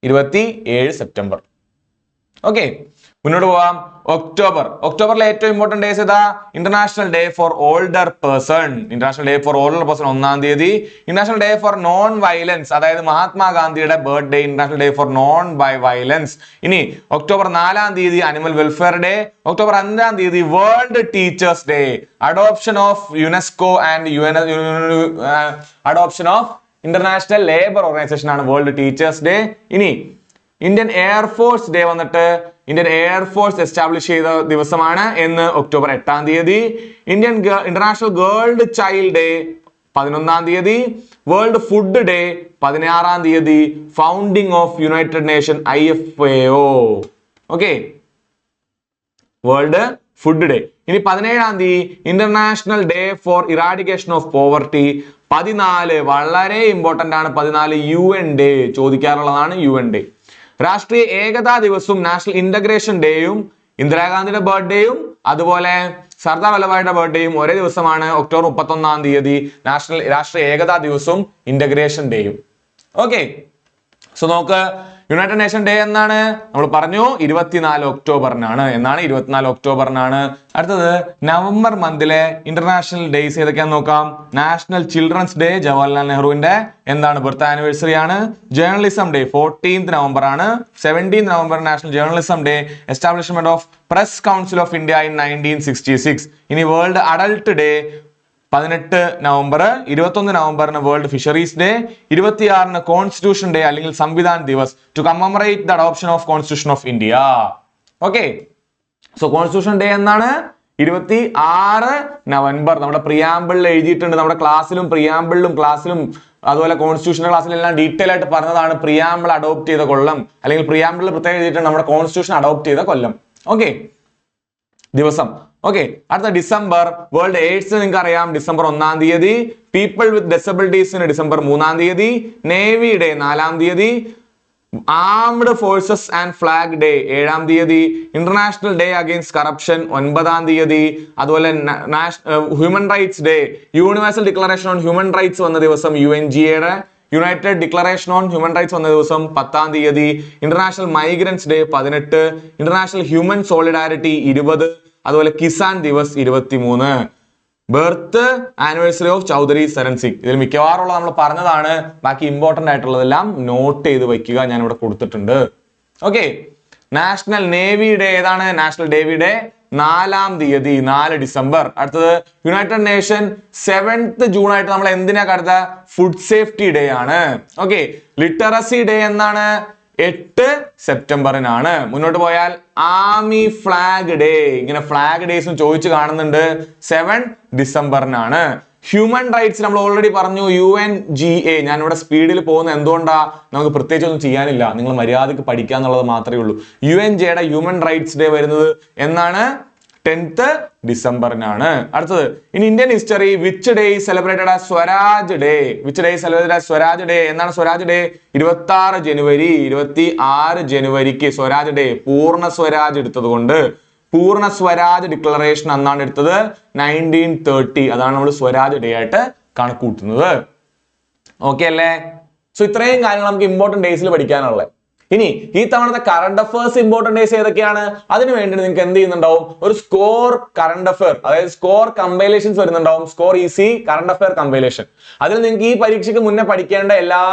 27 September. Okay, മുന്നോട്ട് പോവാം. ഒക്ടോബറിലെ ഏറ്റവും ഇമ്പോർട്ടന്റ് ഡേസ് ഏതാ? International day for older person. 1-ാം തീയതി. International day for non violence, അതായത് മഹാത്മാഗാന്ധിയുടെ birthday. International day for non violence. ഇനി ഒക്ടോബർ 4-ാം തീയതി അനിമൽ വെൽഫെയർ ഡേ. ഒക്ടോബർ 5-ാം തീയതി world teachers day. Adoption of UNESCO and adoption of international labour organization ആണ് വേൾഡ് ടീച്ചേഴ്സ് ഡേ. ഇനി Indian air force day വന്നിട്ട് ഇന്ത്യൻ എയർഫോഴ്സ് എസ്റ്റാബ്ലിഷ് ചെയ്ത ദിവസമാണ് എന്ന് ഒക്ടോബർ 8-ാം തീയതി. ഇന്റർനാഷണൽ ഗേൾഡ് ചൈൽഡ് ഡേ 11-ാം തീയതി. വേൾഡ് ഫുഡ് ഡേ 16-ാം തീയതി. Founding of united nation IFAO. Okay, world food day. ഇനി 17-ാം തീയതി international day for eradication of poverty. 14 വളരെ ഇമ്പോർട്ടന്റ് ആണ്. 14 UN ഡേ, ചോദിക്കാറുള്ളതാണ് UN ഡേ. രാഷ്ട്രീയ ഏകതാ ദിവസവും നാഷണൽ ഇന്റഗ്രേഷൻ ഡേയും ഇന്ദിരാഗാന്ധിയുടെ ബർത്ത്ഡേയും അതുപോലെ സർദാർ വല്ലഭായിയുടെ ബർത്ത്ഡേയും ഒരേ ദിവസമാണ്. ഒക്ടോബർ 31-ാം തീയതി രാഷ്ട്രീയ ഏകതാ ദിവസവും ഇന്റഗ്രേഷൻ ഡേയും. ഓക്കെ, സോ നോക്ക്, യുണൈറ്റഡ് നേഷൻ ഡേ എന്നാണ് നമ്മൾ പറഞ്ഞു? 24 ഒക്ടോബറിനാണ്. എന്നാണ് 24 ഒക്ടോബറിനാണ്. അടുത്തത് നവംബർ മന്തിലെ ഇന്റർനാഷണൽ ഡേയ്സ് ഏതൊക്കെയാന്ന് നോക്കാം. നാഷണൽ ചിൽഡ്രൻസ് ഡേ, ജവഹർലാൽ നെഹ്റുവിന്റെ എന്താണ് ബർത്ത് ആനിവേഴ്സറി ആണ്. ജേർണലിസം ഡേ 14th നവംബർ ആണ്. 17th November national journalism day. Establishment of press council of India in 1966. ഇനി വേൾഡ് അഡൾട്ട് ഡേ 18 നവംബർ. 21 നവംബറിന് വേൾഡ് ഫിഷറീസ് ഡേ. 26-ന് കോൺസ്റ്റിറ്റ്യൂഷൻ ഡേ അല്ലെങ്കിൽ Samvidhan Divas to commemorate the adoption of constitution of India. Okay, so constitution day എന്നാണ്? 26 November. നമ്മുടെ പ്രിയാമ്പിളിൽ എഴുതിയിട്ടുണ്ട്. നമ്മുടെ ക്ലാസ്സിലും പ്രിയാമ്പിളിലും ക്ലാസ്സിലും അതുപോലെ കോൺസ്റ്റിറ്റ്യൂഷന്റെ ക്ലാസ്സിലെല്ലാം ഡീറ്റെയിൽ ആയിട്ട് പറഞ്ഞതാണ് പ്രിയാമ്പിൾ അഡോപ്റ്റ് ചെയ്ത കൊല്ലം, അല്ലെങ്കിൽ പ്രിയാമ്പിളിൽ പ്രത്യേകം എഴുതിയിട്ടുണ്ട് നമ്മുടെ കോൺസ്റ്റിറ്റ്യൂഷൻ അഡോപ്റ്റ് ചെയ്ത കൊല്ലം. ഓക്കെ, ദിവസം. ഓക്കെ, അടുത്ത ഡിസംബർ. വേൾഡ് എയ്ഡ്സ് നിങ്ങൾക്ക് അറിയാം, ഡിസംബർ 1-ാം തീയതി. പീപ്പിൾ വിത്ത് ഡിസബിലിറ്റീസിന് ഡിസംബർ 3-ാം തീയതി. നേവി ഡേ 4-ാം തീയതി. Armed forces and flag day 7-ാം തീയതി. ഇന്റർനാഷണൽ ഡേ അഗെയിൻസ്റ്റ് കറപ്ഷൻ 9-ാം തീയതി. അതുപോലെ human rights day, universal declaration on human rights വന്ന ദിവസം UNGA-യുടെ united declaration on human rights വന്ന ദിവസം 10-ാം തീയതി. International migrants day 18. International human solidarity 20. അതുപോലെ Kisan Diwas 23. Birth anniversary of Chaudhary Charan Singh. ഇതിൽ മിക്കവാറുള്ള നമ്മൾ പറഞ്ഞതാണ്. ബാക്കി ഇമ്പോർട്ടന്റ് ആയിട്ടുള്ളതെല്ലാം നോട്ട് ചെയ്ത് വയ്ക്കുക, ഞാൻ ഇവിടെ കൊടുത്തിട്ടുണ്ട്. ഓക്കെ, നാഷണൽ നേവി ഡേ ഏതാണ്? നാഷണൽ നേവി ഡേ 4-ാം തീയതി, 4 ഡിസംബർ. അടുത്തത് യുണൈറ്റഡ് നേഷൻ 7th ജൂൺ ആയിട്ട് നമ്മൾ എന്തിനാ കരുത? ഫുഡ് സേഫ്റ്റി ഡേ ആണ്. ഓക്കെ, ലിറ്ററസി ഡേ എന്നാണ്? 8 സെപ്റ്റംബറിനാണ്. മുന്നോട്ട് പോയാൽ ആർമി ഫ്ലാഗ് ഡേ, ഇങ്ങനെ ഫ്ലാഗ് ഡേയ്സും ചോദിച്ചു കാണുന്നുണ്ട്. 7 ഡിസംബറിനാണ്. ഹ്യൂമൻ റൈറ്റ്സ് നമ്മൾ ഓൾറെഡി പറഞ്ഞു, UNGA. ഞാനിവിടെ സ്പീഡിൽ പോകുന്ന എന്തുകൊണ്ടാ? നമുക്ക് പ്രത്യേകിച്ച് ഒന്നും ചെയ്യാനില്ല, നിങ്ങൾ മര്യാദക്ക് പഠിക്കുക എന്നുള്ളത് മാത്രമേ ഉള്ളൂ. UNGA-യുടെ ഹ്യൂമൻ റൈറ്റ്സ് ഡേ വരുന്നത് എന്നാണ്? 10th ഡിസംബറിനാണ്. അടുത്തത്, in Indian history which day celebrated as Swaraj day? Which day celebrated as Swaraj day? എന്നാണ് സ്വരാജ് ഡേ? 26 ജനുവരി. 26 ജനുവരിക്ക് സ്വരാജ് ഡേ. പൂർണ്ണ സ്വരാജ് എടുത്തത് കൊണ്ട് പൂർണ്ണ സ്വരാജ് ഡിക്ലറേഷൻ അന്നാണ് എടുത്തത് 1930. അതാണ് നമ്മൾ സ്വരാജ് ഡേ ആയിട്ട് കണക്കൂട്ടുന്നത്. ഓക്കെ അല്ലേ? സോ ഇത്രയും കാര്യങ്ങൾ നമുക്ക് ഇമ്പോർട്ടന്റ് ഡേയ്സിൽ പഠിക്കാനുള്ളത്. ഇനി ഈ തവണത്തെ കറണ്ട് അഫയേഴ്സ് ഇമ്പോർട്ടന്റ് ഡേയ്സ് ഏതൊക്കെയാണ്? അതിന് വേണ്ടി നിങ്ങൾക്ക് എന്ത് ചെയ്യുന്നുണ്ടാവും? ഒരു സ്കോർ കറണ്ട് അഫയർ, അതായത് സ്കോർ കമ്പൈലേഷൻസ് വരുന്നുണ്ടാവും. Score easy current affair compilation. അതിൽ നിങ്ങൾക്ക് ഈ പരീക്ഷയ്ക്ക് മുന്നേ പഠിക്കേണ്ട എല്ലാ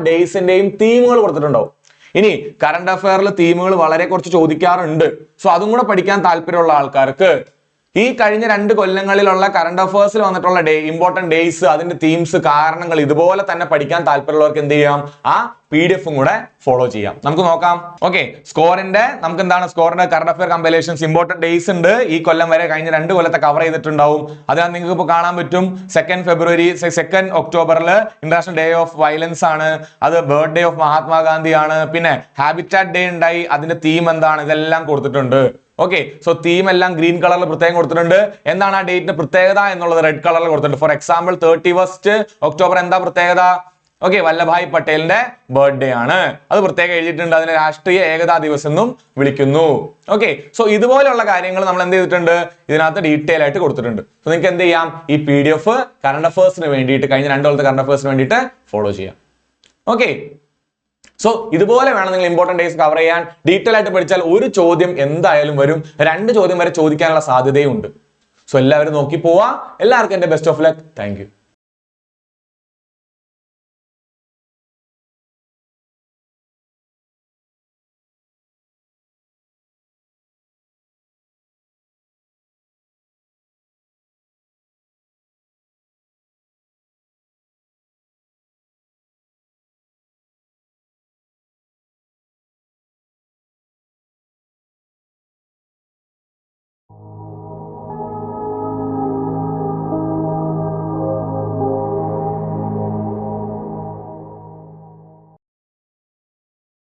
ഡേയ്സിന്റെയും തീമുകൾ കൊടുത്തിട്ടുണ്ടാവും. ഇനി കറണ്ട് അഫയറിൽ തീമുകൾ വളരെ കുറച്ച് ചോദിക്കാറുണ്ട്. സോ അതും കൂടെ പഠിക്കാൻ താല്പര്യമുള്ള ആൾക്കാർക്ക് ഈ കഴിഞ്ഞ 2 കൊല്ലങ്ങളിലുള്ള കറണ്ട് അഫയേഴ്സിൽ വന്നിട്ടുള്ള ഇമ്പോർട്ടന്റ് ഡേയ്സ്, അതിന്റെ തീംസ്, കാരണങ്ങൾ ഇതുപോലെ തന്നെ പഠിക്കാൻ താല്പര്യമുള്ളവർക്ക് എന്ത് ചെയ്യാം, ആ PDF കൂടെ ഫോളോ ചെയ്യാം. നമുക്ക് നോക്കാം. ഓക്കെ, സ്കോറിന്റെ നമുക്ക് എന്താണ് സ്കോറിന്റെ current affair compilations important days ഉണ്ട്. ഈ കൊല്ലം വരെ കഴിഞ്ഞ 2 കൊല്ലത്തെ കവർ ചെയ്തിട്ടുണ്ടാവും. അതിനകത്ത് നിങ്ങൾക്ക് ഇപ്പോൾ കാണാൻ പറ്റും 2 ഒക്ടോബറിൽ ഇന്റർനാഷണൽ ഡേ ഓഫ് വയലൻസ് ആണ്, അത് ബർത്ത്ഡേ ഓഫ് മഹാത്മാഗാന്ധി ആണ്, പിന്നെ ഹാബിറ്റാറ്റ് ഡേ ഉണ്ടായി, അതിന്റെ തീം എന്താണ്, ഇതെല്ലാം കൊടുത്തിട്ടുണ്ട്. ഓക്കെ, സോ തീം എല്ലാം ഗ്രീൻ കളറിൽ പ്രത്യേകം കൊടുത്തിട്ടുണ്ട്. എന്താണ് ആ ഡേറ്റിന്റെ പ്രത്യേകത എന്നുള്ളത് റെഡ് കളറിൽ കൊടുത്തിട്ടുണ്ട്. ഫോർ എക്സാമ്പിൾ 31 ഒക്ടോബർ എന്താ പ്രത്യേകത? ഓക്കെ, വല്ലഭായ് പട്ടേലിന്റെ ബർത്ത്ഡേ ആണ്, അത് പ്രത്യേകം എഴുതിയിട്ടുണ്ട്. അതിനെ രാഷ്ട്രീയ ഏകതാ ദിവസം എന്നും വിളിക്കുന്നു. ഓക്കെ, സോ ഇതുപോലെയുള്ള കാര്യങ്ങൾ നമ്മൾ എന്ത് ചെയ്തിട്ടുണ്ട്, ഇതിനകത്ത് ഡീറ്റെയിൽ ആയിട്ട് കൊടുത്തിട്ടുണ്ട്. സോ നിങ്ങൾക്ക് എന്ത് ചെയ്യാം, ഈ PDF കറണ്ട് അഫയേഴ്സിന് വേണ്ടിയിട്ട്, കഴിഞ്ഞ 2 കൊല്ലത്തെ കറണ്ട് അഫയേഴ്സിന് വേണ്ടിയിട്ട് ഫോളോ ചെയ്യാം. ഓക്കെ, സോ ഇതുപോലെ വേണം നിങ്ങൾ ഇമ്പോർട്ടന്റ് ഡേയ്സ് കവർ ചെയ്യാൻ. ഡീറ്റെയിൽ ആയിട്ട് പഠിച്ചാൽ ഒരു ചോദ്യം എന്തായാലും വരും, 2 ചോദ്യം വരെ ചോദിക്കാനുള്ള സാധ്യതയുണ്ട്. സോ എല്ലാവരും നോക്കി പോവാ. എല്ലാവർക്കും എന്റെ best of luck. Thank you.